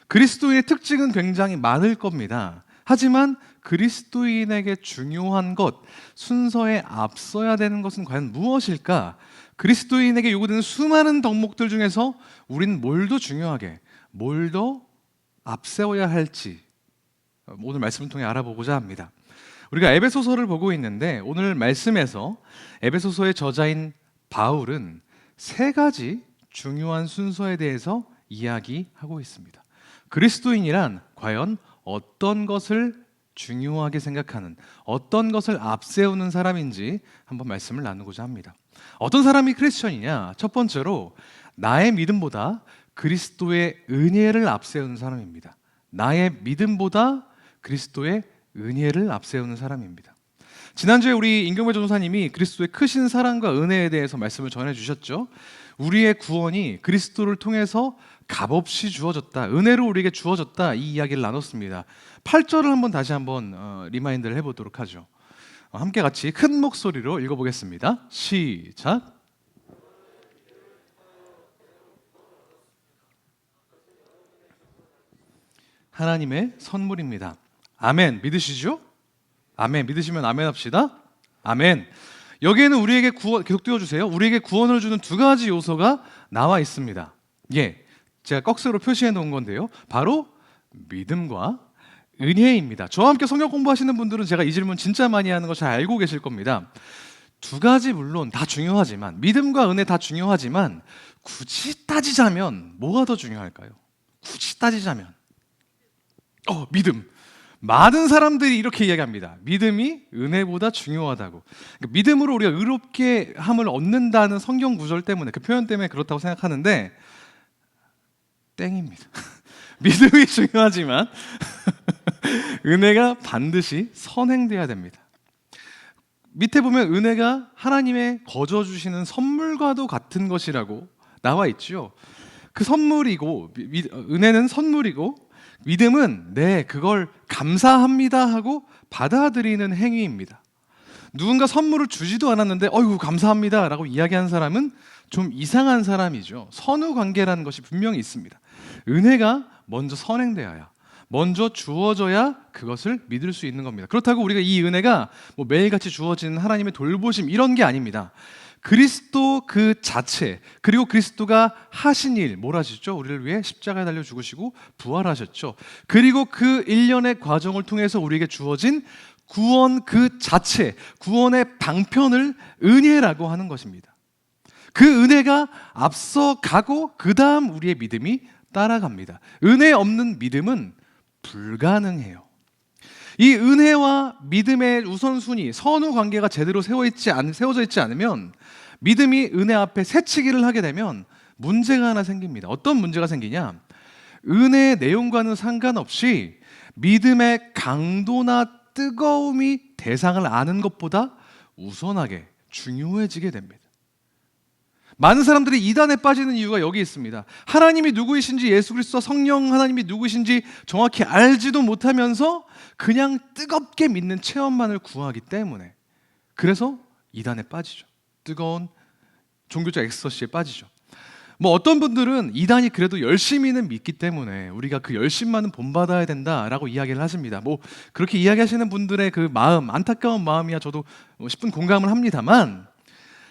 그리스도인의 특징은 굉장히 많을 겁니다. 하지만 그리스도인에게 중요한 것, 순서에 앞서야 되는 것은 과연 무엇일까? 그리스도인에게 요구되는 수많은 덕목들 중에서 우린 뭘 더 중요하게, 뭘 더 앞세워야 할지 오늘 말씀을 통해 알아보고자 합니다. 우리가 에베소서를 보고 있는데 오늘 말씀에서 에베소서의 저자인 바울은 3가지 중요한 순서에 대해서 이야기하고 있습니다. 그리스도인이란 과연 어떤 것을 중요하게 생각하는, 어떤 것을 앞세우는 사람인지 한번 말씀을 나누고자 합니다. 어떤 사람이 크리스천이냐? 첫 번째로 나의 믿음보다 그리스도의 은혜를 앞세우는 사람입니다. 나의 믿음보다 그리스도의 은혜를 앞세우는 사람입니다. 지난주에 우리 임경배 전도사님이 그리스도의 크신 사랑과 은혜에 대해서 말씀을 전해주셨죠. 우리의 구원이 그리스도를 통해서 값없이 주어졌다, 은혜로 우리에게 주어졌다, 이 이야기를 나눴습니다. 8절을 한번 다시 한번 리마인드를 해보도록 하죠. 함께 같이 큰 목소리로 읽어보겠습니다. 시작. 하나님의 선물입니다. 아멘. 믿으시죠? 아멘. 믿으시면 아멘 합시다. 아멘. 여기에는 우리에게 구원, 계속 띄워주세요. 우리에게 구원을 주는 2가지 요소가 나와 있습니다. 예, 제가 꺽쇠로 표시해 놓은 건데요. 바로 믿음과 은혜입니다. 저와 함께 성경 공부하시는 분들은 제가 이 질문 진짜 많이 하는 거 잘 알고 계실 겁니다. 2가지 물론 다 중요하지만, 믿음과 은혜 다 중요하지만 굳이 따지자면 뭐가 더 중요할까요? 굳이 따지자면 믿음. 많은 사람들이 이렇게 이야기합니다. 믿음이 은혜보다 중요하다고. 그러니까 믿음으로 우리가 의롭게 함을 얻는다는 성경 구절 때문에, 그 표현 때문에 그렇다고 생각하는데 땡입니다. 믿음이 중요하지만 은혜가 반드시 선행돼야 됩니다. 밑에 보면 은혜가 하나님의 거저 주시는 선물과도 같은 것이라고 나와 있죠. 그 선물이고 은혜는 선물이고 믿음은 네, 그걸 감사합니다 하고 받아들이는 행위입니다. 누군가 선물을 주지도 않았는데 어이구 감사합니다 라고 이야기하는 사람은 좀 이상한 사람이죠. 선후 관계라는 것이 분명히 있습니다. 은혜가 먼저 선행되어야, 먼저 주어져야 그것을 믿을 수 있는 겁니다. 그렇다고 우리가 이 은혜가 뭐 매일같이 주어지는 하나님의 돌보심 이런 게 아닙니다. 그리스도 그 자체, 그리고 그리스도가 하신 일, 뭘 하셨죠? 우리를 위해 십자가에 달려 죽으시고 부활하셨죠. 그리고 그 일련의 과정을 통해서 우리에게 주어진 구원 그 자체, 구원의 방편을 은혜라고 하는 것입니다. 그 은혜가 앞서 가고 그 다음 우리의 믿음이 따라갑니다. 은혜 없는 믿음은 불가능해요. 이 은혜와 믿음의 우선순위, 선후 관계가 제대로 세워져 있지 않으면 믿음이 은혜 앞에 새치기를 하게 되면 문제가 하나 생깁니다. 어떤 문제가 생기냐? 은혜의 내용과는 상관없이 믿음의 강도나 뜨거움이 대상을 아는 것보다 우선하게 중요해지게 됩니다. 많은 사람들이 이단에 빠지는 이유가 여기 있습니다. 하나님이 누구이신지, 예수 그리스도 성령 하나님이 누구이신지 정확히 알지도 못하면서 그냥 뜨겁게 믿는 체험만을 구하기 때문에, 그래서 이단에 빠지죠. 뜨거운 종교적 엑스터시에 빠지죠. 뭐 어떤 분들은 이단이 그래도 열심히는 믿기 때문에 우리가 그 열심만은 본받아야 된다라고 이야기를 하십니다. 뭐 그렇게 이야기하시는 분들의 그 마음, 안타까운 마음이야 저도 10분 공감을 합니다만,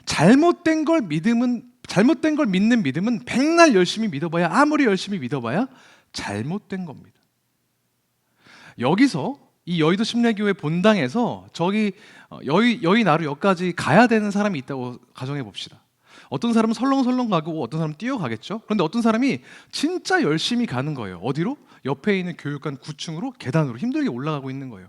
잘못된 걸 믿는 믿음은 백날 열심히 믿어봐야, 아무리 열심히 믿어봐야 잘못된 겁니다. 여기서 이 여의도 심례교회 본당에서 저기 여의나루역까지 가야 되는 사람이 있다고 가정해 봅시다. 어떤 사람은 설렁설렁 가고 어떤 사람은 뛰어가겠죠. 그런데 어떤 사람이 진짜 열심히 가는 거예요. 어디로? 옆에 있는 교육관 9층으로 계단으로 힘들게 올라가고 있는 거예요.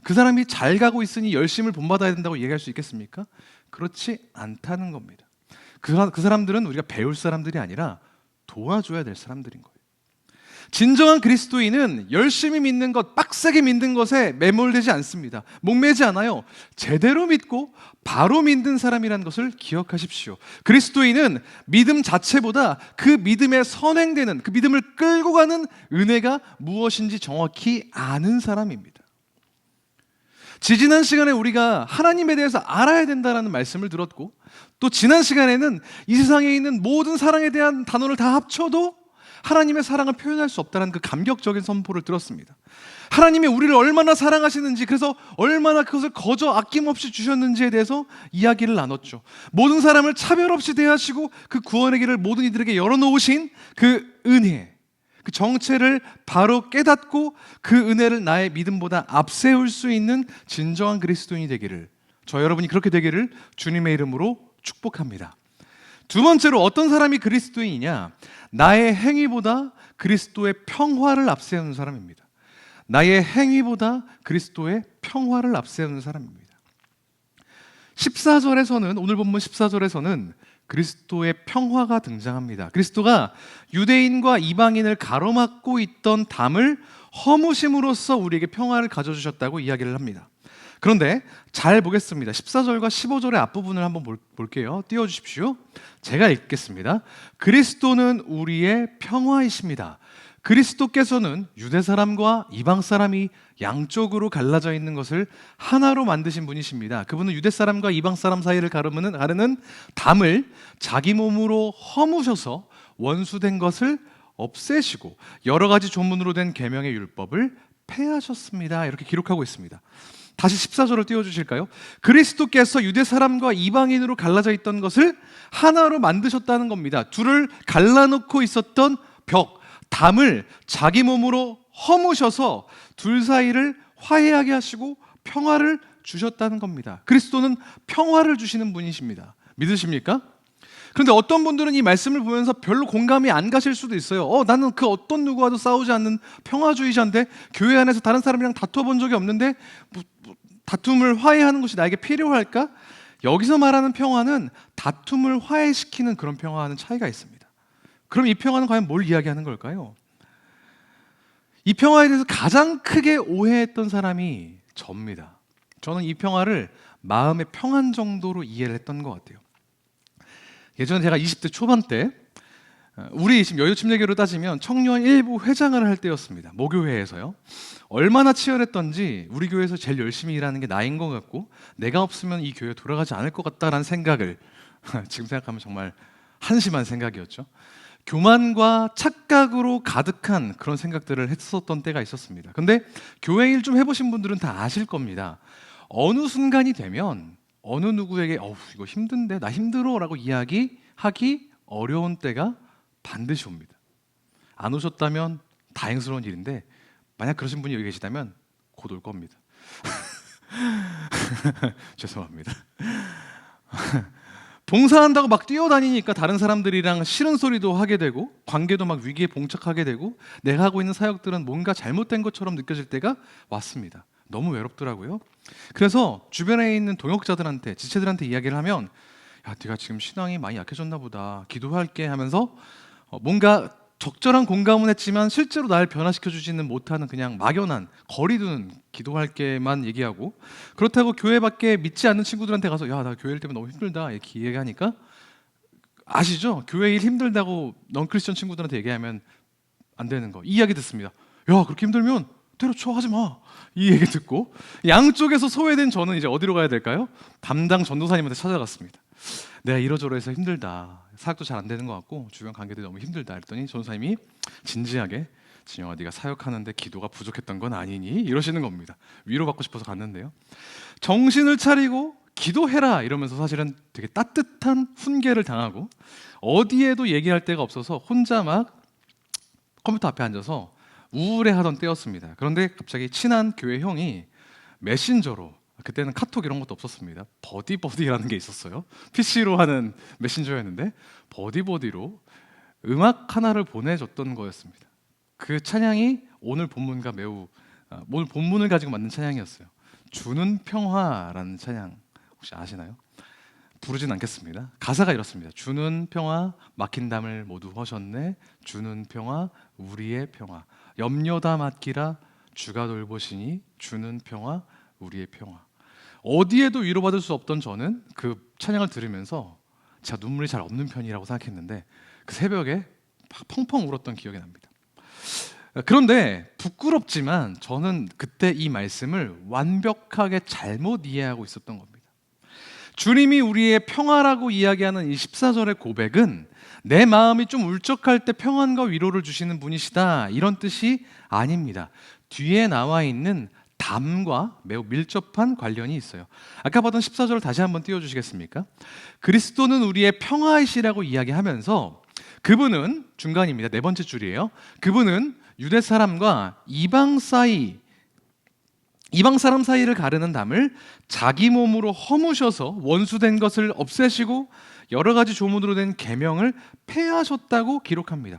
그 사람이 잘 가고 있으니 열심을 본받아야 된다고 얘기할 수 있겠습니까? 그렇지 않다는 겁니다. 그 사람들은 우리가 배울 사람들이 아니라 도와줘야 될 사람들인 거예요. 진정한 그리스도인은 열심히 믿는 것, 빡세게 믿는 것에 매몰되지 않습니다. 목매지 않아요. 제대로 믿고 바로 믿는 사람이라는 것을 기억하십시오. 그리스도인은 믿음 자체보다 그 믿음에 선행되는, 그 믿음을 끌고 가는 은혜가 무엇인지 정확히 아는 사람입니다. 지지난 시간에 우리가 하나님에 대해서 알아야 된다는 말씀을 들었고, 또 지난 시간에는 이 세상에 있는 모든 사랑에 대한 단어를 다 합쳐도 하나님의 사랑을 표현할 수 없다는 그 감격적인 선포를 들었습니다. 하나님이 우리를 얼마나 사랑하시는지, 그래서 얼마나 그것을 거저 아낌없이 주셨는지에 대해서 이야기를 나눴죠. 모든 사람을 차별 없이 대하시고 그 구원의 길을 모든 이들에게 열어놓으신 그 은혜, 그 정체를 바로 깨닫고 그 은혜를 나의 믿음보다 앞세울 수 있는 진정한 그리스도인이 되기를, 저 여러분이 그렇게 되기를 주님의 이름으로 축복합니다. 두 번째로, 어떤 사람이 그리스도인이냐? 나의 행위보다 그리스도의 평화를 앞세우는 사람입니다. 나의 행위보다 그리스도의 평화를 앞세우는 사람입니다. 14절에서는, 오늘 본문 14절에서는 그리스도의 평화가 등장합니다. 그리스도가 유대인과 이방인을 가로막고 있던 담을 허무심으로써 우리에게 평화를 가져주셨다고 이야기를 합니다. 그런데 잘 보겠습니다. 14절과 15절의 앞부분을 한번 볼게요. 띄워주십시오. 제가 읽겠습니다. 그리스도는 우리의 평화이십니다. 그리스도께서는 유대 사람과 이방 사람이 양쪽으로 갈라져 있는 것을 하나로 만드신 분이십니다. 그분은 유대 사람과 이방 사람 사이를 가르는 담을 자기 몸으로 허무셔서 원수된 것을 없애시고 여러 가지 조문으로 된 계명의 율법을 폐하셨습니다. 이렇게 기록하고 있습니다. 다시 14절을 띄워주실까요? 그리스도께서 유대 사람과 이방인으로 갈라져 있던 것을 하나로 만드셨다는 겁니다. 둘을 갈라놓고 있었던 벽, 담을 자기 몸으로 허무셔서 둘 사이를 화해하게 하시고 평화를 주셨다는 겁니다. 그리스도는 평화를 주시는 분이십니다. 믿으십니까? 그런데 어떤 분들은 이 말씀을 보면서 별로 공감이 안 가실 수도 있어요. 나는 그 어떤 누구와도 싸우지 않는 평화주의자인데, 교회 안에서 다른 사람이랑 다투어 본 적이 없는데 다툼을 화해하는 것이 나에게 필요할까? 여기서 말하는 평화는 다툼을 화해시키는 그런 평화와는 차이가 있습니다. 그럼 이 평화는 과연 뭘 이야기하는 걸까요? 이 평화에 대해서 가장 크게 오해했던 사람이 접니다. 저는 이 평화를 마음의 평안 정도로 이해를 했던 것 같아요. 예전에 제가 20대 초반 때 우리 지금 여유침례교로 따지면 청년 일부 회장을 할 때였습니다. 모교회에서요. 얼마나 치열했던지 우리 교회에서 제일 열심히 일하는 게 나인 것 같고 내가 없으면 이 교회 돌아가지 않을 것 같다라는 생각을 지금 생각하면 정말 한심한 생각이었죠. 교만과 착각으로 가득한 그런 생각들을 했었던 때가 있었습니다. 근데 교회 일 좀 해보신 분들은 다 아실 겁니다. 어느 순간이 되면 어느 누구에게 이거 힘든데 나 힘들어 라고 이야기하기 어려운 때가 반드시 옵니다. 안 오셨다면 다행스러운 일인데 만약 그러신 분이 여기 계시다면 곧 올 겁니다. 죄송합니다. 봉사한다고 막 뛰어다니니까 다른 사람들이랑 싫은 소리도 하게 되고 관계도 막 위기에 봉착하게 되고 내가 하고 있는 사역들은 뭔가 잘못된 것처럼 느껴질 때가 왔습니다. 너무 외롭더라고요. 그래서 주변에 있는 동역자들한테 지체들한테 이야기를 하면 야, 네가 지금 신앙이 많이 약해졌나 보다. 기도할게 하면서 뭔가 적절한 공감은 했지만 실제로 날 변화시켜주지는 못하는 그냥 막연한 거리두는 기도할게만 얘기하고 그렇다고 교회 밖에 믿지 않는 친구들한테 가서 야, 나 교회 일 때문에 너무 힘들다 이렇게 얘기하니까 아시죠? 교회 일 힘들다고 넌크리스천 친구들한테 얘기하면 안 되는 거. 이 이야기 듣습니다. 야, 그렇게 힘들면 때려쳐 하지 마. 이 얘기 듣고 양쪽에서 소외된 저는 이제 어디로 가야 될까요? 담당 전도사님한테 찾아갔습니다. 내가 이러저러해서 힘들다. 사역도 잘 안 되는 것 같고 주변 관계들이 너무 힘들다. 했더니 전도사님이 진지하게 진영아, 네가 사역하는데 기도가 부족했던 건 아니니? 이러시는 겁니다. 위로받고 싶어서 갔는데요. 정신을 차리고 기도해라 이러면서 사실은 되게 따뜻한 훈계를 당하고 어디에도 얘기할 데가 없어서 혼자 막 컴퓨터 앞에 앉아서 우울해하던 때였습니다. 그런데 갑자기 친한 교회 형이 메신저로, 그때는 카톡 이런 것도 없었습니다. 버디버디라는 게 있었어요. PC로 하는 메신저였는데 버디버디로 음악 하나를 보내줬던 거였습니다. 그 찬양이 오늘 본문과 오늘 본문을 가지고 만든 찬양이었어요. 주는 평화라는 찬양 혹시 아시나요? 부르진 않겠습니다. 가사가 이렇습니다. 주는 평화 막힌 담을 모두 허셨네. 주는 평화 우리의 평화 염려다 맡기라 주가 돌보시니 주는 평화 우리의 평화. 어디에도 위로받을 수 없던 저는 그 찬양을 들으면서 제가 눈물이 잘 없는 편이라고 생각했는데 그 새벽에 막 펑펑 울었던 기억이 납니다. 그런데 부끄럽지만 저는 그때 이 말씀을 완벽하게 잘못 이해하고 있었던 겁니다. 주님이 우리의 평화라고 이야기하는 이 14절의 고백은 내 마음이 좀 울적할 때 평안과 위로를 주시는 분이시다 이런 뜻이 아닙니다. 뒤에 나와 있는 담과 매우 밀접한 관련이 있어요. 아까 봤던 14절을 다시 한번 띄워주시겠습니까? 그리스도는 우리의 평화이시라고 이야기하면서 그분은 중간입니다. 네 번째 줄이에요. 그분은 유대 사람과 이방 사람 사이를 가르는 담을 자기 몸으로 허무셔서 원수된 것을 없애시고 여러 가지 조문으로 된 계명을 폐하셨다고 기록합니다.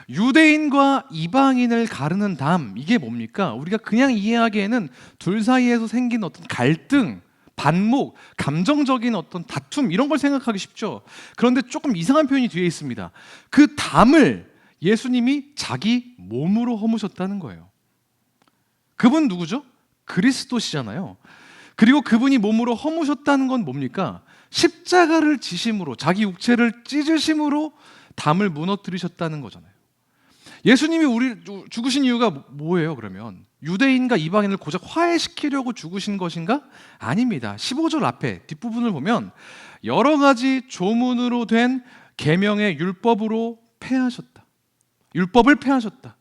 유대인과 이방인을 가르는 담, 이게 뭡니까? 우리가 그냥 이해하기에는 둘 사이에서 생긴 어떤 갈등, 반목, 감정적인 어떤 다툼 이런 걸 생각하기 쉽죠. 그런데 조금 이상한 표현이 뒤에 있습니다. 그 담을 예수님이 자기 몸으로 허무셨다는 거예요. 그분 누구죠? 그리스도시잖아요. 그리고 그분이 몸으로 허무셨다는 건 뭡니까? 십자가를 지심으로 자기 육체를 찢으심으로 담을 무너뜨리셨다는 거잖아요. 예수님이 우리 죽으신 이유가 뭐예요? 그러면 유대인과 이방인을 고작 화해시키려고 죽으신 것인가? 아닙니다. 15절 앞에 뒷부분을 보면 여러 가지 조문으로 된 계명의 율법으로 폐하셨다. 율법을 폐하셨다.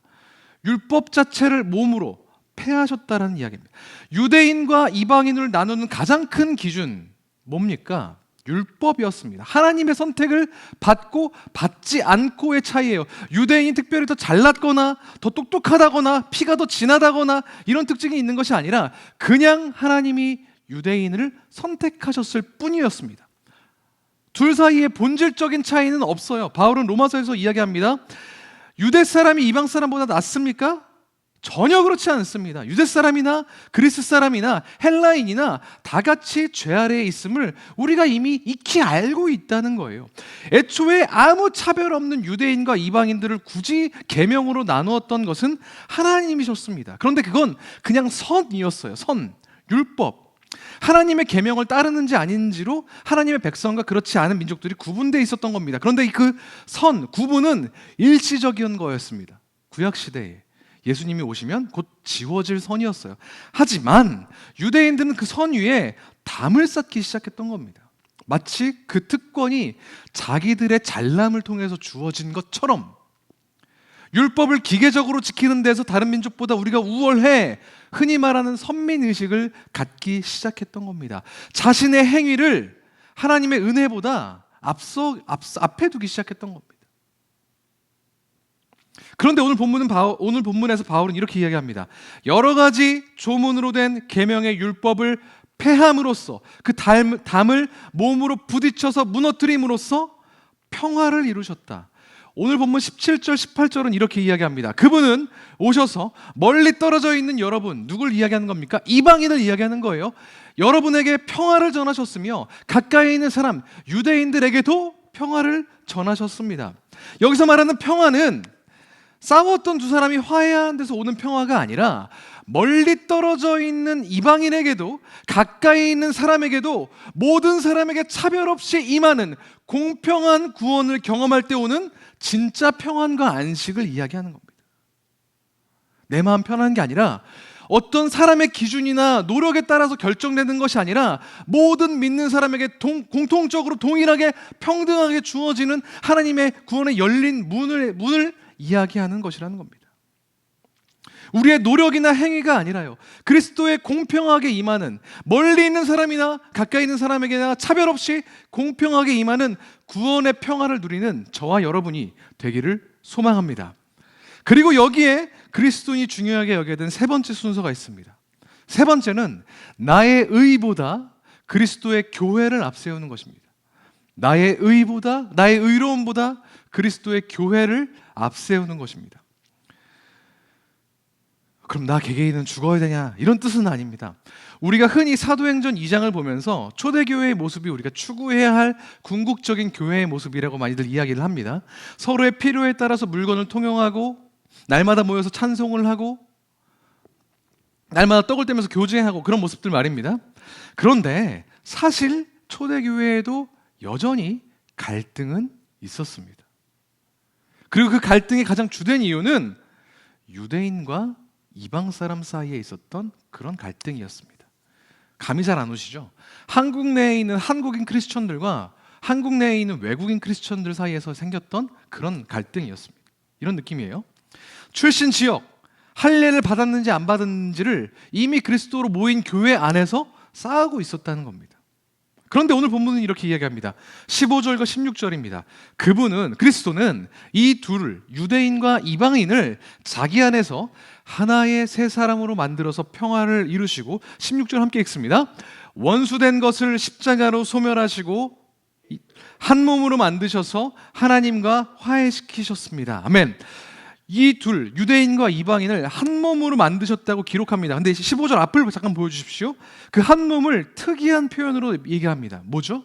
율법 자체를 몸으로 폐하셨다라는 이야기입니다. 유대인과 이방인을 나누는 가장 큰 기준 뭡니까? 율법이었습니다. 하나님의 선택을 받고 받지 않고의 차이예요. 유대인이 특별히 더 잘났거나 더 똑똑하다거나 피가 더 진하다거나 이런 특징이 있는 것이 아니라 그냥 하나님이 유대인을 선택하셨을 뿐이었습니다. 둘 사이의 본질적인 차이는 없어요. 바울은 로마서에서 이야기합니다. 유대 사람이 이방 사람보다 낫습니까? 전혀 그렇지 않습니다. 유대 사람이나 그리스 사람이나 헬라인이나 다 같이 죄 아래에 있음을 우리가 이미 익히 알고 있다는 거예요. 애초에 아무 차별 없는 유대인과 이방인들을 굳이 계명으로 나누었던 것은 하나님이셨습니다. 그런데 그건 그냥 선이었어요. 선, 율법. 하나님의 계명을 따르는지 아닌지로 하나님의 백성과 그렇지 않은 민족들이 구분되어 있었던 겁니다. 그런데 그 구분은 일시적인 거였습니다. 구약 시대에 예수님이 오시면 곧 지워질 선이었어요. 하지만 유대인들은 그 선 위에 담을 쌓기 시작했던 겁니다. 마치 그 특권이 자기들의 잘남을 통해서 주어진 것처럼 율법을 기계적으로 지키는 데서 다른 민족보다 우리가 우월해, 흔히 말하는 선민의식을 갖기 시작했던 겁니다. 자신의 행위를 하나님의 은혜보다 앞에 두기 시작했던 겁니다. 그런데 오늘 본문에서 바울은 이렇게 이야기합니다. 여러 가지 조문으로 된 계명의 율법을 폐함으로써, 그 담을 몸으로 부딪혀서 무너뜨림으로써 평화를 이루셨다. 오늘 본문 17절, 18절은 이렇게 이야기합니다. 그분은 오셔서 멀리 떨어져 있는 여러분, 누굴 이야기하는 겁니까? 이방인을 이야기하는 거예요. 여러분에게 평화를 전하셨으며 가까이 있는 사람, 유대인들에게도 평화를 전하셨습니다. 여기서 말하는 평화는 싸웠던 두 사람이 화해하는 데서 오는 평화가 아니라 멀리 떨어져 있는 이방인에게도 가까이 있는 사람에게도 모든 사람에게 차별 없이 임하는 공평한 구원을 경험할 때 오는 진짜 평안과 안식을 이야기하는 겁니다. 내 마음 편한 게 아니라 어떤 사람의 기준이나 노력에 따라서 결정되는 것이 아니라 모든 믿는 사람에게 공통적으로 동일하게 평등하게 주어지는 하나님의 구원의 열린 문을 이야기하는 것이라는 겁니다. 우리의 노력이나 행위가 아니라요, 그리스도의 공평하게 임하는, 멀리 있는 사람이나 가까이 있는 사람에게나 차별 없이 공평하게 임하는 구원의 평화를 누리는 저와 여러분이 되기를 소망합니다. 그리고 여기에 그리스도인이 중요하게 여겨야 되는 세 번째 순서가 있습니다. 세 번째는 나의 의보다 그리스도의 교회를 앞세우는 것입니다. 나의 의로움보다 그리스도의 교회를 앞세우는 것입니다. 그럼 나 개개인은 죽어야 되냐, 이런 뜻은 아닙니다. 우리가 흔히 사도행전 2장을 보면서 초대교회의 모습이 우리가 추구해야 할 궁극적인 교회의 모습이라고 많이들 이야기를 합니다. 서로의 필요에 따라서 물건을 통용하고, 날마다 모여서 찬송을 하고, 날마다 떡을 떼면서 교제하고, 그런 모습들 말입니다. 그런데 사실 초대교회에도 여전히 갈등은 있었습니다. 그리고 그 갈등의 가장 주된 이유는 유대인과 이방 사람 사이에 있었던 그런 갈등이었습니다. 감이 잘 안 오시죠? 한국 내에 있는 한국인 크리스천들과 한국 내에 있는 외국인 크리스천들 사이에서 생겼던 그런 갈등이었습니다. 이런 느낌이에요. 출신 지역, 할례를 받았는지 안 받았는지를 이미 그리스도로 모인 교회 안에서 싸우고 있었다는 겁니다. 그런데 오늘 본문은 이렇게 이야기합니다. 15절과 16절입니다. 그리스도는 이 둘을, 유대인과 이방인을 자기 안에서 하나의 새 사람으로 만들어서 평화를 이루시고, 16절 함께 읽습니다. 원수된 것을 십자가로 소멸하시고 한 몸으로 만드셔서 하나님과 화해시키셨습니다. 아멘. 이 둘, 유대인과 이방인을 한 몸으로 만드셨다고 기록합니다. 근데 15절 앞을 잠깐 보여주십시오. 그 한 몸을 특이한 표현으로 얘기합니다. 뭐죠?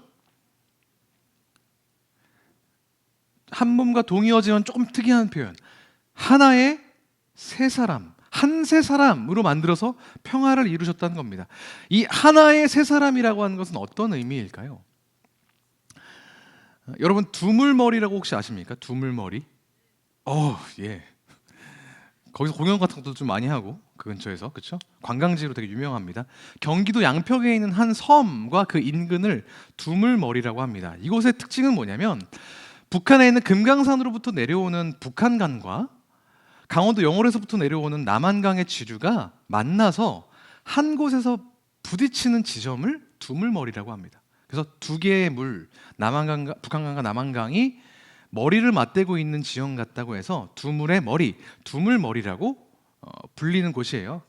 한 몸과 동의어지만 조금 특이한 표현. 하나의 새 사람, 한 새 사람으로 만들어서 평화를 이루셨다는 겁니다. 이 하나의 새 사람이라고 하는 것은 어떤 의미일까요? 여러분, 두물머리라고 혹시 아십니까? 두물머리? 예. 거기서 공연 같은 것도 좀 많이 하고, 그 근처에서, 그렇죠? 관광지로 되게 유명합니다. 경기도 양평에 있는 한 섬과 그 인근을 두물머리라고 합니다. 이곳의 특징은 뭐냐면, 북한에 있는 금강산으로부터 내려오는 북한강과 강원도 영월에서부터 내려오는 남한강의 지류가 만나서 한 곳에서 부딪히는 지점을 두물머리라고 합니다. 그래서 두 개의 북한강과 남한강이 머리를 맞대고 있는 지형 같다고 해서 두물의 머리, 두물머리라고 불리는 곳이에요.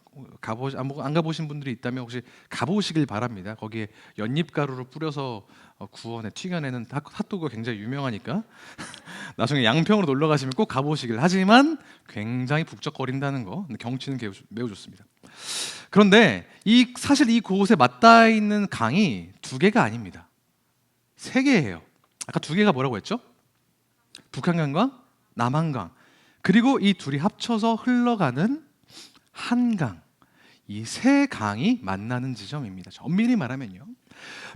안 가보신 분들이 있다면 혹시 가보시길 바랍니다. 거기에 연잎가루를 뿌려서 구워내 튀겨내는 핫도그가 굉장히 유명하니까 나중에 양평으로 놀러 가시면 꼭 가보시길. 하지만 굉장히 북적거린다는 거, 경치는 매우 좋습니다. 그런데 사실 이 곳에 맞닿아 있는 강이 두 개가 아닙니다. 세 개예요. 아까 두 개가 뭐라고 했죠? 북한강과 남한강, 그리고 이 둘이 합쳐서 흘러가는 한강. 이 세 강이 만나는 지점입니다. 엄밀히 말하면요,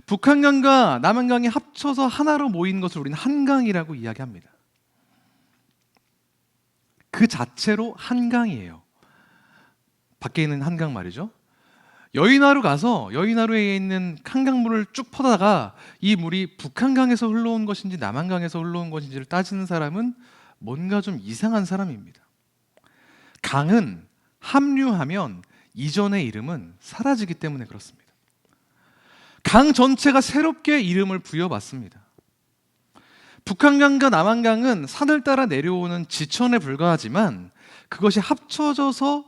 북한강과 남한강이 합쳐서 하나로 모인 것을 우리는 한강이라고 이야기합니다. 그 자체로 한강이에요. 밖에 있는 한강 말이죠. 여인하루 가서 여인하루에 있는 한강물을 쭉 퍼다가 이 물이 북한강에서 흘러온 것인지 남한강에서 흘러온 것인지를 따지는 사람은 뭔가 좀 이상한 사람입니다. 강은 합류하면 이전의 이름은 사라지기 때문에 그렇습니다. 강 전체가 새롭게 이름을 부여받습니다. 북한강과 남한강은 산을 따라 내려오는 지천에 불과하지만 그것이 합쳐져서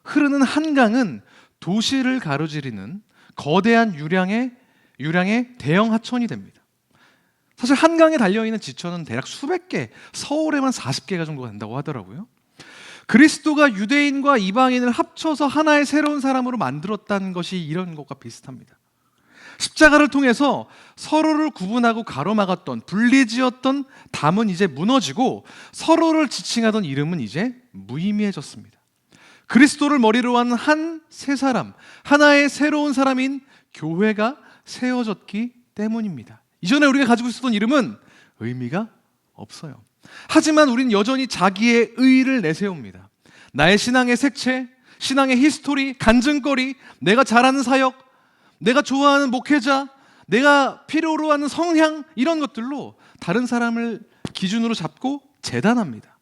흐르는 한강은 도시를 가로지르는 거대한 유량의 대형 하천이 됩니다. 사실 한강에 달려있는 지천은 대략 수백 개, 서울에만 40개가 정도가 된다고 하더라고요. 그리스도가 유대인과 이방인을 합쳐서 하나의 새로운 사람으로 만들었다는 것이 이런 것과 비슷합니다. 십자가를 통해서 서로를 구분하고 가로막았던, 분리지었던 담은 이제 무너지고 서로를 지칭하던 이름은 이제 무의미해졌습니다. 그리스도를 머리로 하는 한 새 사람, 하나의 새로운 사람인 교회가 세워졌기 때문입니다. 이전에 우리가 가지고 있었던 이름은 의미가 없어요. 하지만 우리는 여전히 자기의 의의를 내세웁니다. 나의 신앙의 색채, 신앙의 히스토리, 간증거리, 내가 잘하는 사역, 내가 좋아하는 목회자, 내가 필요로 하는 성향, 이런 것들로 다른 사람을 기준으로 잡고 재단합니다.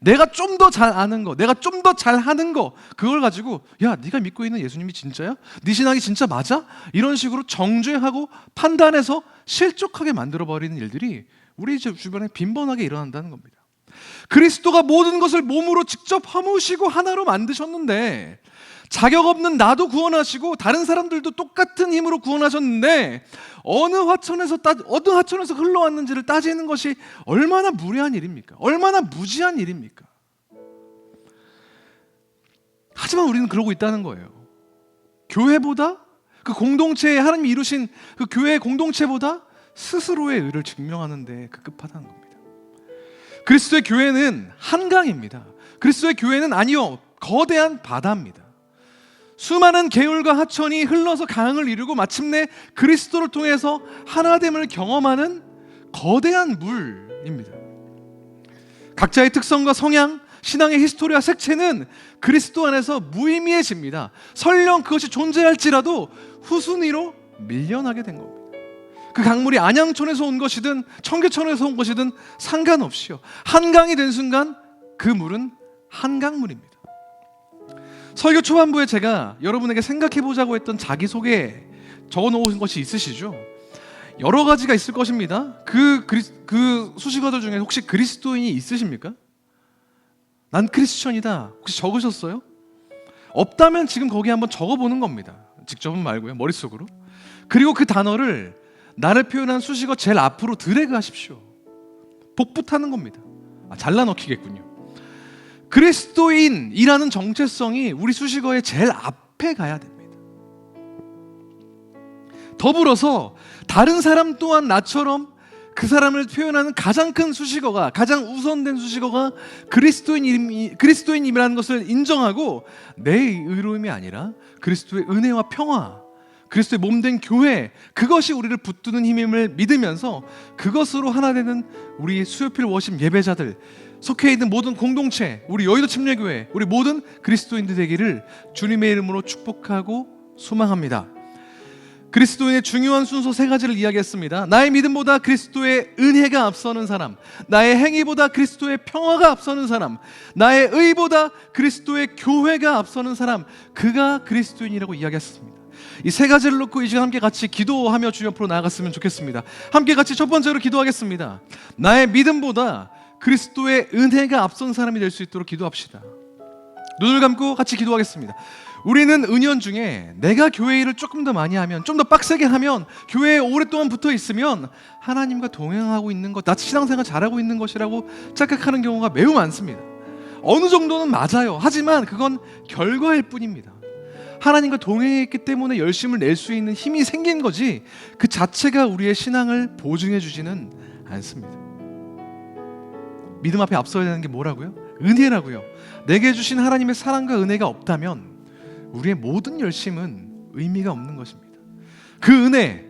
내가 좀 더 잘 아는 거, 내가 좀 더 잘하는 거, 그걸 가지고 야, 네가 믿고 있는 예수님이 진짜야? 네 신앙이 진짜 맞아? 이런 식으로 정죄하고 판단해서 실족하게 만들어버리는 일들이 우리 주변에 빈번하게 일어난다는 겁니다. 그리스도가 모든 것을 몸으로 직접 허무시고 하나로 만드셨는데, 자격 없는 나도 구원하시고 다른 사람들도 똑같은 힘으로 구원하셨는데 어느 하천에서 흘러왔는지를 따지는 것이 얼마나 무례한 일입니까? 얼마나 무지한 일입니까? 하지만 우리는 그러고 있다는 거예요. 교회보다, 그 공동체에 하나님이 이루신 그 교회의 공동체보다 스스로의 의를 증명하는 데 급급하다는 겁니다. 그리스도의 교회는 한강입니다. 그리스도의 교회는 아니요, 거대한 바다입니다. 수많은 계율과 하천이 흘러서 강을 이루고 마침내 그리스도를 통해서 하나됨을 경험하는 거대한 물입니다. 각자의 특성과 성향, 신앙의 히스토리와 색채는 그리스도 안에서 무의미해집니다. 설령 그것이 존재할지라도 후순위로 밀려나게 된 겁니다. 그 강물이 안양천에서 온 것이든 청계천에서 온 것이든 상관없이요, 한강이 된 순간 그 물은 한강물입니다. 설교 초반부에 제가 여러분에게 생각해보자고 했던 자기소개 적어놓은 것이 있으시죠? 여러 가지가 있을 것입니다. 그 수식어들 중에 혹시 그리스도인이 있으십니까? 난 크리스천이다 혹시 적으셨어요? 없다면 지금 거기 한번 적어보는 겁니다. 직접은 말고요, 머릿속으로. 그리고 그 단어를 나를 표현한 수식어 제일 앞으로 드래그 하십시오. 복붙하는 겁니다. 잘라 넣기겠군요. 그리스도인이라는 정체성이 우리 수식어의 제일 앞에 가야 됩니다. 더불어서 다른 사람 또한 나처럼 그 사람을 표현하는 가장 큰 수식어가, 가장 우선된 수식어가 그리스도인임이라는 것을 인정하고 내 의로움이 아니라 그리스도의 은혜와 평화, 그리스도의 몸된 교회, 그것이 우리를 붙드는 힘임을 믿으면서 그것으로 하나 되는 우리 수요필 워십 예배자들, 속해 있는 모든 공동체, 우리 여의도 침례교회, 우리 모든 그리스도인들 되기를 주님의 이름으로 축복하고 소망합니다. 그리스도인의 중요한 순서 3가지를 이야기했습니다. 나의 믿음보다 그리스도의 은혜가 앞서는 사람, 나의 행위보다 그리스도의 평화가 앞서는 사람, 나의 의보다 그리스도의 교회가 앞서는 사람, 그가 그리스도인이라고 이야기했습니다. 이 3가지를 놓고 이 시간 함께 같이 기도하며 주님 앞으로 나아갔으면 좋겠습니다. 함께 같이 첫 번째로 기도하겠습니다. 나의 믿음보다 그리스도의 은혜가 앞선 사람이 될 수 있도록 기도합시다. 눈을 감고 같이 기도하겠습니다. 우리는 은연 중에 내가 교회 일을 조금 더 많이 하면, 좀 더 빡세게 하면, 교회에 오랫동안 붙어 있으면 하나님과 동행하고 있는 것, 나 신앙생활 잘하고 있는 것이라고 착각하는 경우가 매우 많습니다. 어느 정도는 맞아요. 하지만 그건 결과일 뿐입니다. 하나님과 동행했기 때문에 열심을 낼 수 있는 힘이 생긴 거지 그 자체가 우리의 신앙을 보증해 주지는 않습니다. 믿음 앞에 앞서야 되는 게 뭐라고요? 은혜라고요. 내게 주신 하나님의 사랑과 은혜가 없다면 우리의 모든 열심은 의미가 없는 것입니다. 그 은혜,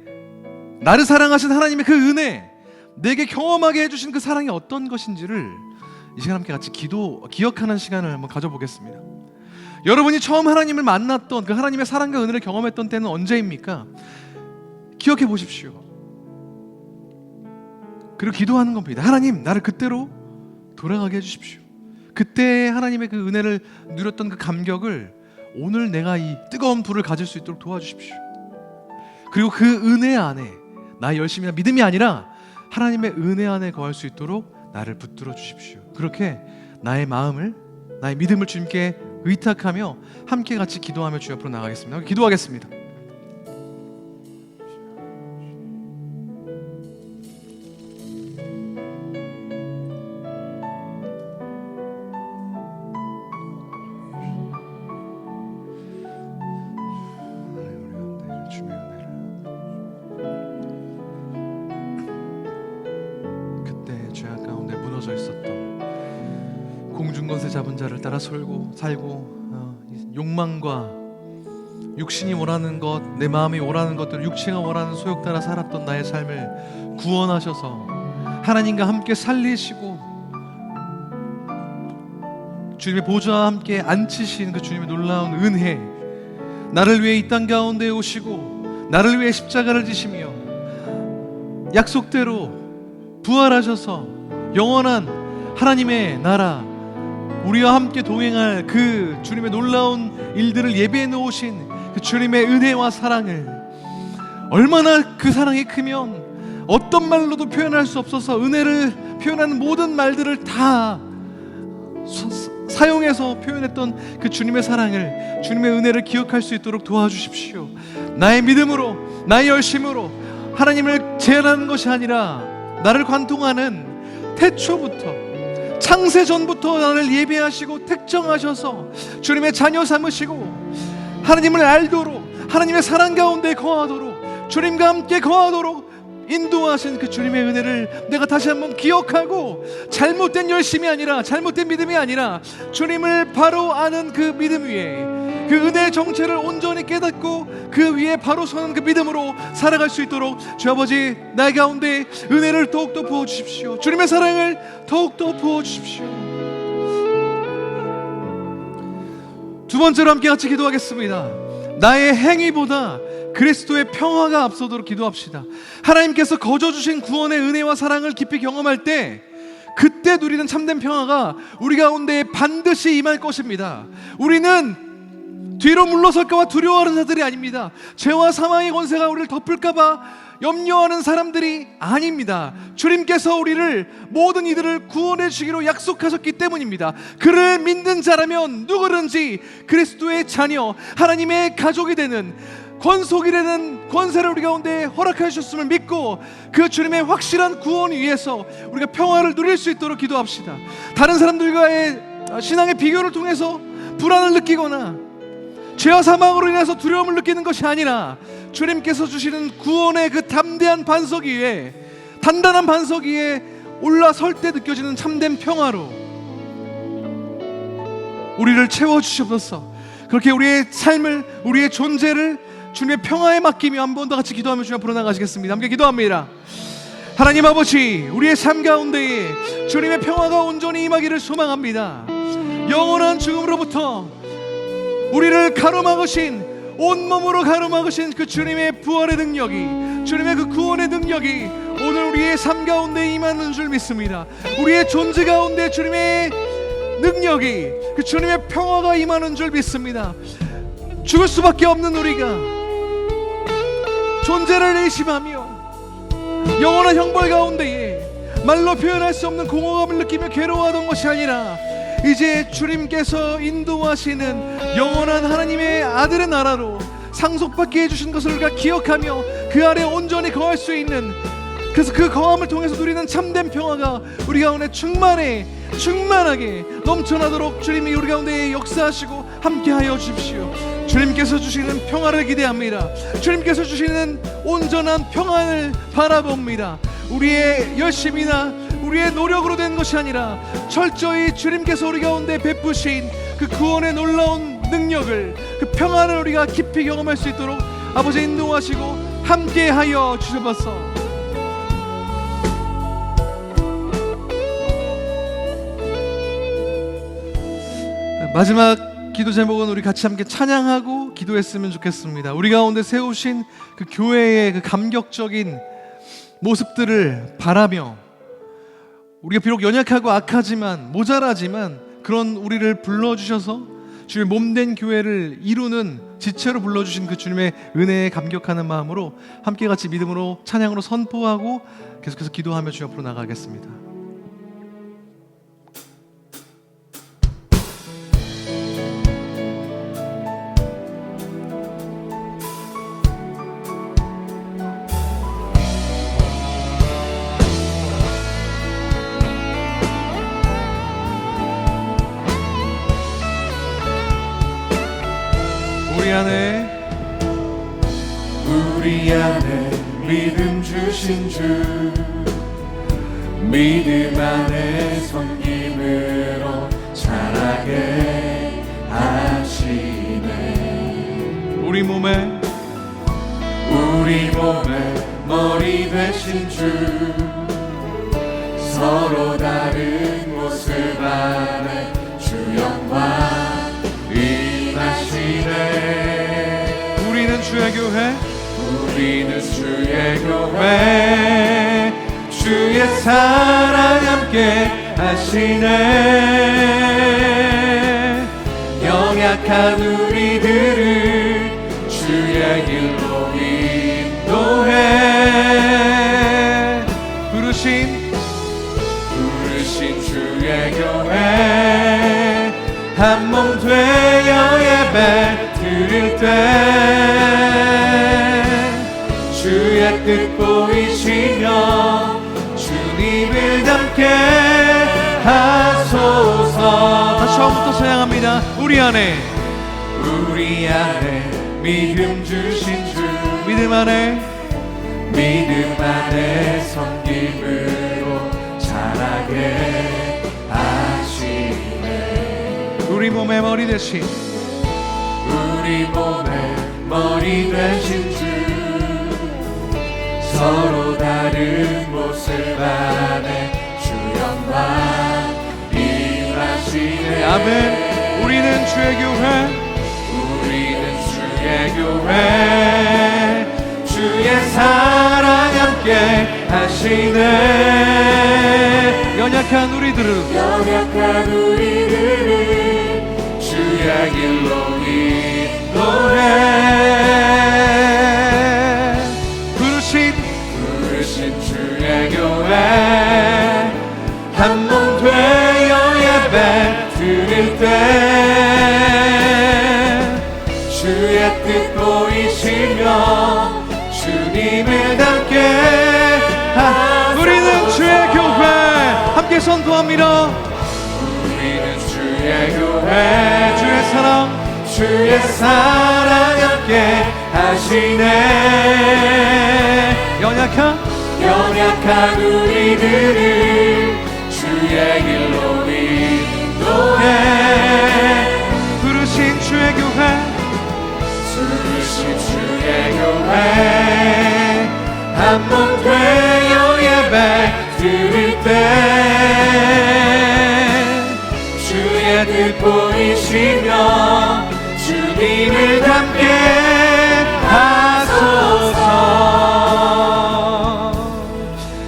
나를 사랑하신 하나님의 그 은혜, 내게 경험하게 해주신 그 사랑이 어떤 것인지를 이 시간 함께 같이 기억하는 시간을 한번 가져보겠습니다. 여러분이 처음 하나님을 만났던 그 하나님의 사랑과 은혜를 경험했던 때는 언제입니까? 기억해 보십시오. 그리고 기도하는 겁니다. 하나님, 나를 그때로 돌아가게 해주십시오. 그때 하나님의 그 은혜를 누렸던 그 감격을 오늘 내가 이 뜨거운 불을 가질 수 있도록 도와주십시오. 그리고 그 은혜 안에 나의 열심이나 믿음이 아니라 하나님의 은혜 안에 거할 수 있도록 나를 붙들어 주십시오. 그렇게 나의 마음을, 나의 믿음을 주님께 의탁하며 함께 같이 기도하며 주 앞으로 나가겠습니다. 기도하겠습니다. 공중권세 잡은 자를 따라 살고 욕망과 육신이 원하는 것, 내 마음이 원하는 것들, 육체가 원하는 소욕 따라 살았던 나의 삶을 구원하셔서 하나님과 함께 살리시고 주님의 보좌와 함께 앉히신 그 주님의 놀라운 은혜, 나를 위해 이 땅 가운데 오시고 나를 위해 십자가를 지시며 약속대로 부활하셔서 영원한 하나님의 나라, 우리와 함께 동행할 그 주님의 놀라운 일들을 예비해 놓으신 그 주님의 은혜와 사랑을, 얼마나 그 사랑이 크면 어떤 말로도 표현할 수 없어서 은혜를 표현하는 모든 말들을 다 사용해서 표현했던 그 주님의 사랑을, 주님의 은혜를 기억할 수 있도록 도와주십시오. 나의 믿음으로, 나의 열심으로 하나님을 제한하는 것이 아니라 나를 관통하는 태초부터, 창세 전부터 나를 예비하시고 택정하셔서 주님의 자녀 삼으시고 하나님을 알도록, 하나님의 사랑 가운데 거하도록, 주님과 함께 거하도록 인도하신 그 주님의 은혜를 내가 다시 한번 기억하고, 잘못된 열심이 아니라, 잘못된 믿음이 아니라 주님을 바로 아는 그 믿음 위에, 그 은혜의 정체를 온전히 깨닫고 그 위에 바로 서는 그 믿음으로 살아갈 수 있도록 주 아버지, 나의 가운데 은혜를 더욱더 부어주십시오. 주님의 사랑을 더욱더 부어주십시오. 두 번째로 함께 같이 기도하겠습니다. 나의 행위보다 그리스도의 평화가 앞서도록 기도합시다. 하나님께서 거저주신 구원의 은혜와 사랑을 깊이 경험할 때, 그때 누리는 참된 평화가 우리 가운데 반드시 임할 것입니다. 우리는 뒤로 물러설까봐 두려워하는 자들이 아닙니다. 죄와 사망의 권세가 우리를 덮을까봐 염려하는 사람들이 아닙니다. 주님께서 우리를, 모든 이들을 구원해 주시기로 약속하셨기 때문입니다. 그를 믿는 자라면 누구든지 그리스도의 자녀, 하나님의 가족이 되는, 권속이 되는 권세를 우리 가운데 허락해 주셨음을 믿고 그 주님의 확실한 구원 위에서 우리가 평화를 누릴 수 있도록 기도합시다. 다른 사람들과의 신앙의 비교를 통해서 불안을 느끼거나 죄와 사망으로 인해서 두려움을 느끼는 것이 아니라 주님께서 주시는 구원의 그 담대한 반석 위에, 단단한 반석 위에 올라설 때 느껴지는 참된 평화로 우리를 채워주시옵소서. 그렇게 우리의 삶을, 우리의 존재를 주님의 평화에 맡기며 한 번 더 같이 기도하며 주님 앞으로 나가시겠습니다. 함께 기도합니다. 하나님 아버지, 우리의 삶 가운데에 주님의 평화가 온전히 임하기를 소망합니다. 영원한 죽음으로부터 우리를 가로막으신, 온몸으로 가로막으신 그 주님의 부활의 능력이, 주님의 그 구원의 능력이 오늘 우리의 삶 가운데 임하는 줄 믿습니다. 우리의 존재 가운데 주님의 능력이, 그 주님의 평화가 임하는 줄 믿습니다. 죽을 수밖에 없는 우리가 존재를 의심하며 영원한 형벌 가운데에 말로 표현할 수 없는 공허감을 느끼며 괴로워하던 것이 아니라, 이제 주님께서 인도하시는 영원한 하나님의 아들의 나라로 상속받게 해주신 것을 우리가 기억하며 그 아래 온전히 거할 수 있는, 그래서 그 거함을 통해서 누리는 참된 평화가 우리 가운데 충만하게 넘쳐나도록 주님이 우리 가운데 역사하시고 함께하여 주십시오. 주님께서 주시는 평화를 기대합니다. 주님께서 주시는 온전한 평안을 바라봅니다. 우리의 열심이나 우리의 노력으로 된 것이 아니라 철저히 주님께서 우리 가운데 베푸신 그 구원의 놀라운 능력을, 그 평안을 우리가 깊이 경험할 수 있도록 아버지 인도하시고 함께하여 주셔서 마지막 기도 제목은 우리 같이 함께 찬양하고 기도했으면 좋겠습니다. 우리 가운데 세우신 그 교회의 그 감격적인 모습들을 바라며 우리가 비록 연약하고 악하지만 모자라지만 그런 우리를 불러주셔서 주의 몸된 교회를 이루는 지체로 불러주신 그 주님의 은혜에 감격하는 마음으로 함께 같이 믿음으로 찬양으로 선포하고 계속해서 기도하며 주 앞으로 나가겠습니다. 우리 안에 믿음 주신 주, 믿음 안에 섬김으로 자라게 하시네. 우리 몸에 머리 되신 주, 서로 다른 모습 안에 주 영광 임하시네. 우리는 주의 교회, 우리는 주의 교회, 주의 사랑 함께 하시네. 연약한 우리들을 주의 길로 인도해. 부르신 주의 교회, 한 몸 되어 예배 드릴 때 주의 뜻 보이시며 주님을 닮게 하소서. 다시 처음부터 찬양합니다. 우리 안에 믿음 주신 주, 믿음 안에 섬김으로 자라게 하시네. 우리 몸에 머리 대신 우리 몸에 머리 되신 주, 서로 다른 모습 안에 주 영광 임하시네. 아멘. 우리는 주의 교회, 주의 사랑 함께 하시네. 연약한 우리들을 주의 길로 인도해. 부르신 주의 교회, 한 몸 되어 예배 드릴 때 주의 뜻 보이시며 주님을 닮게 하소서. 우리는 주의 교회 함께 선포합니다. 우리는 주의 교회, 주의 사랑 함께 하시네. 연약한 우리들을 주의 길로 인도해. 부르신 주의 교회, 한 몸 되어 예배 드릴 때 주의 뜻 보이시며 주님을 닮게 하소서.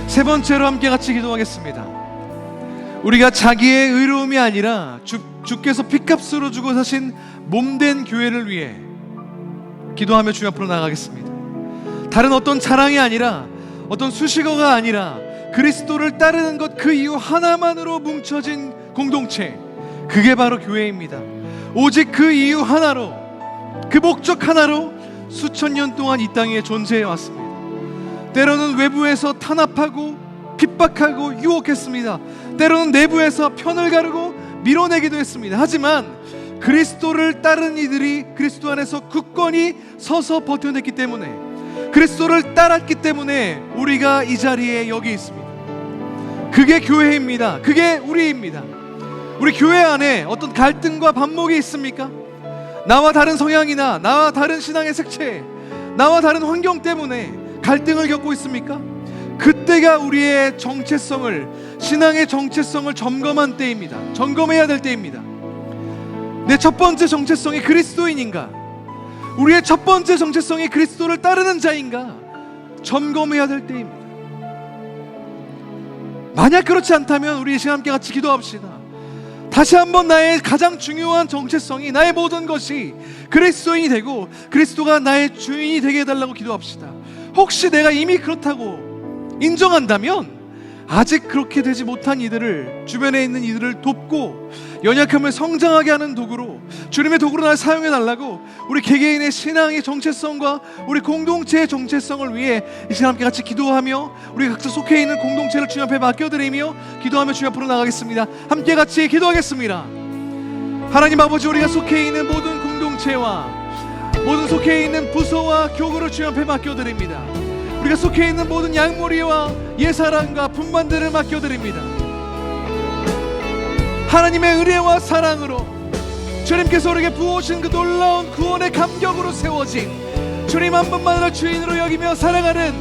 세 번째로 함께 같이 기도하겠습니다. 우리가 자기의 의로움이 아니라 주께서 피값으로 주고 사신 몸된 교회를 위해 기도하며 주 앞으로 나가겠습니다. 다른 어떤 자랑이 아니라 어떤 수식어가 아니라 그리스도를 따르는 것 그 이유 하나만으로 뭉쳐진 공동체, 그게 바로 교회입니다. 오직 그 이유 하나로, 그 목적 하나로 수천 년 동안 이 땅에 존재해 왔습니다. 때로는 외부에서 탄압하고 핍박하고 유혹했습니다. 때로는 내부에서 편을 가르고 밀어내기도 했습니다. 하지만 그리스도를 따르는 이들이 그리스도 안에서 굳건히 서서 버텨냈기 때문에, 그리스도를 따랐기 때문에 우리가 이 자리에 여기 있습니다. 그게 교회입니다. 그게 우리입니다. 우리 교회 안에 어떤 갈등과 반목이 있습니까? 나와 다른 성향이나 나와 다른 신앙의 색채, 나와 다른 환경 때문에 갈등을 겪고 있습니까? 그때가 우리의 정체성을, 신앙의 정체성을 점검한 때입니다. 점검해야 될 때입니다. 내 첫 번째 정체성이 그리스도인인가? 우리의 첫 번째 정체성이 그리스도를 따르는 자인가? 점검해야 될 때입니다. 만약 그렇지 않다면 우리 이 시간 함께 같이 기도합시다. 다시 한번 나의 가장 중요한 정체성이, 나의 모든 것이 그리스도인이 되고 그리스도가 나의 주인이 되게 해달라고 기도합시다. 혹시 내가 이미 그렇다고 인정한다면 아직 그렇게 되지 못한 이들을, 주변에 있는 이들을 돕고 연약함을 성장하게 하는 도구로, 주님의 도구로 날 사용해 달라고 우리 개개인의 신앙의 정체성과 우리 공동체의 정체성을 위해 이 시간 함께 같이 기도하며 우리 각자 속해 있는 공동체를 주님 앞에 맡겨드리며 기도하며 주님 앞으로 나가겠습니다. 함께 같이 기도하겠습니다. 하나님 아버지, 우리가 속해 있는 모든 공동체와 모든 속해 있는 부서와 교구를 주님 앞에 맡겨드립니다. 우리가 속해 있는 모든 양무리와 예사랑과 분만들을 맡겨드립니다. 하나님의 은혜와 사랑으로 주님께서 우리에게 부어주신 그 놀라운 구원의 감격으로 세워진 주님 한 분만을 주인으로 여기며 사랑하는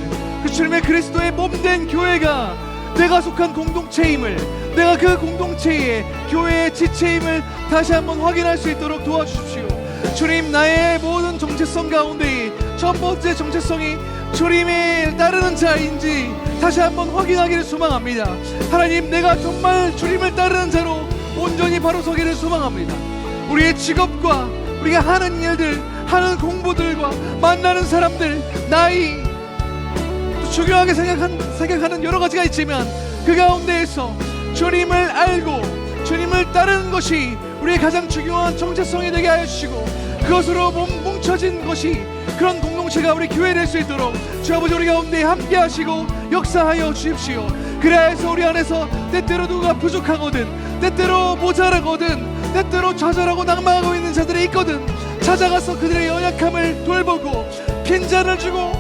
그 주님의 그리스도의 몸된 교회가 내가 속한 공동체임을, 내가 그 공동체의 교회의 지체임을 다시 한번 확인할 수 있도록 도와주십시오. 주님, 나의 모든 정체성 가운데 첫 번째 정체성이 주님을 따르는 자인지 다시 한번 확인하기를 소망합니다. 하나님, 내가 정말 주님을 따르는 자로 온전히 바로 서기를 소망합니다. 우리의 직업과 우리가 하는 일들, 하는 공부들과 만나는 사람들, 나이, 또 중요하게 생각하는 여러 가지가 있지만 그 가운데에서 주님을 알고 주님을 따르는 것이 우리의 가장 중요한 정체성이 되게 하여 주시고, 그것으로 뭉쳐진 것이 그런 공동체가 우리 교회 될 수 있도록 주 아버지 우리 가운데 함께 하시고 역사하여 주십시오. 그래서 우리 안에서 때때로 누가 부족하거든, 때때로 모자라거든, 때때로 좌절하고 낙망하고 있는 자들이 있거든, 찾아가서 그들의 연약함을 돌보고 핀잔을 주고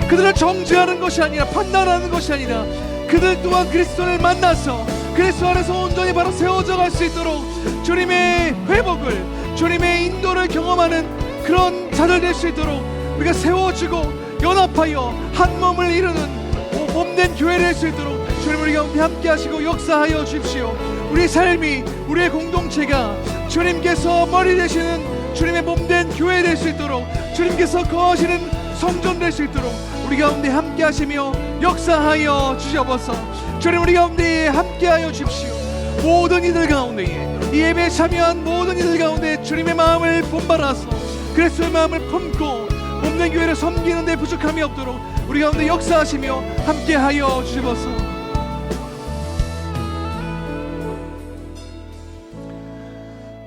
그들을 정죄하는 것이 아니라 판단하는 것이 아니라 그들 또한 그리스도를 만나서 그리스도 안에서 온전히 바로 세워져 갈 수 있도록 주님의 회복을, 주님의 인도를 경험하는 그런 자들 될 수 있도록 우리가 세워주고 연합하여 한 몸을 이루는 몸된 교회 될 수 있도록 주님 우리 가운데 함께 하시고 역사하여 주십시오. 우리 삶이, 우리의 공동체가 주님께서 머리 되시는 주님의 몸된 교회 될 수 있도록, 주님께서 거하시는 성전 될 수 있도록 우리 가운데 함께 하시며 역사하여 주시옵소서. 주님, 우리 가운데 함께 하여 주십시오. 모든 이들 가운데에, 이 예배에 참여한 모든 이들 가운데 주님의 마음을 본받아서 그리스도의 마음을 품고 몸된 교회를 섬기는 데 부족함이 없도록 우리 가운데 역사하시며 함께하여 주시옵소서.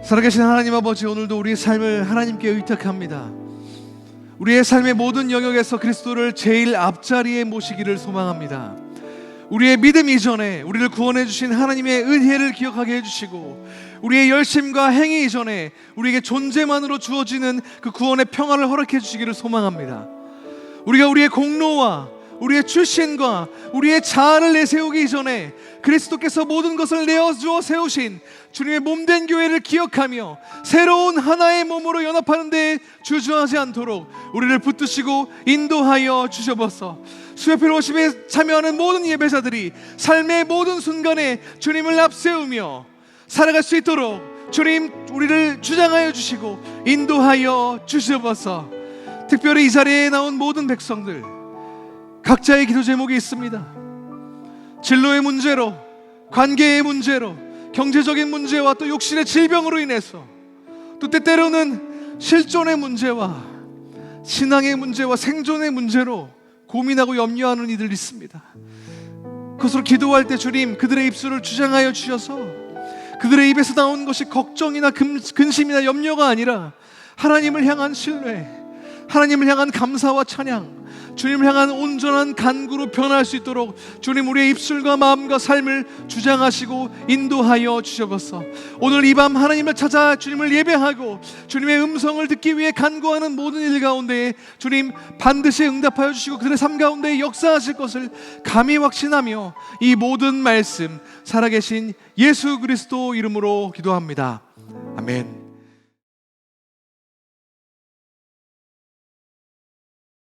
살아계신 하나님 아버지, 오늘도 우리의 삶을 하나님께 의탁합니다. 우리의 삶의 모든 영역에서 그리스도를 제일 앞자리에 모시기를 소망합니다. 우리의 믿음 이전에 우리를 구원해 주신 하나님의 은혜를 기억하게 해주시고, 우리의 열심과 행위 이전에 우리에게 존재만으로 주어지는 그 구원의 평안을 허락해 주시기를 소망합니다. 우리가 우리의 공로와 우리의 출신과 우리의 자아를 내세우기 이전에 그리스도께서 모든 것을 내어주어 세우신 주님의 몸된 교회를 기억하며 새로운 하나의 몸으로 연합하는 데 주저하지 않도록 우리를 붙드시고 인도하여 주셔버서, 수요 펠로십에 참여하는 모든 예배자들이 삶의 모든 순간에 주님을 앞세우며 살아갈 수 있도록 주님 우리를 주장하여 주시고 인도하여 주셔버서, 특별히 이 자리에 나온 모든 백성들 각자의 기도 제목이 있습니다. 진로의 문제로, 관계의 문제로, 경제적인 문제와 또 육신의 질병으로 인해서, 또 때때로는 실존의 문제와 신앙의 문제와 생존의 문제로 고민하고 염려하는 이들이 있습니다. 그것으로 기도할 때 주님 그들의 입술을 주장하여 주셔서 그들의 입에서 나온 것이 걱정이나 근심이나 염려가 아니라 하나님을 향한 신뢰, 하나님을 향한 감사와 찬양, 주님을 향한 온전한 간구로 변할 수 있도록 주님 우리의 입술과 마음과 삶을 주장하시고 인도하여 주셔서, 오늘 이 밤 하나님을 찾아 주님을 예배하고 주님의 음성을 듣기 위해 간구하는 모든 일 가운데 주님 반드시 응답하여 주시고 그들의 삶 가운데 역사하실 것을 감히 확신하며 이 모든 말씀 살아계신 예수 그리스도 이름으로 기도합니다. 아멘.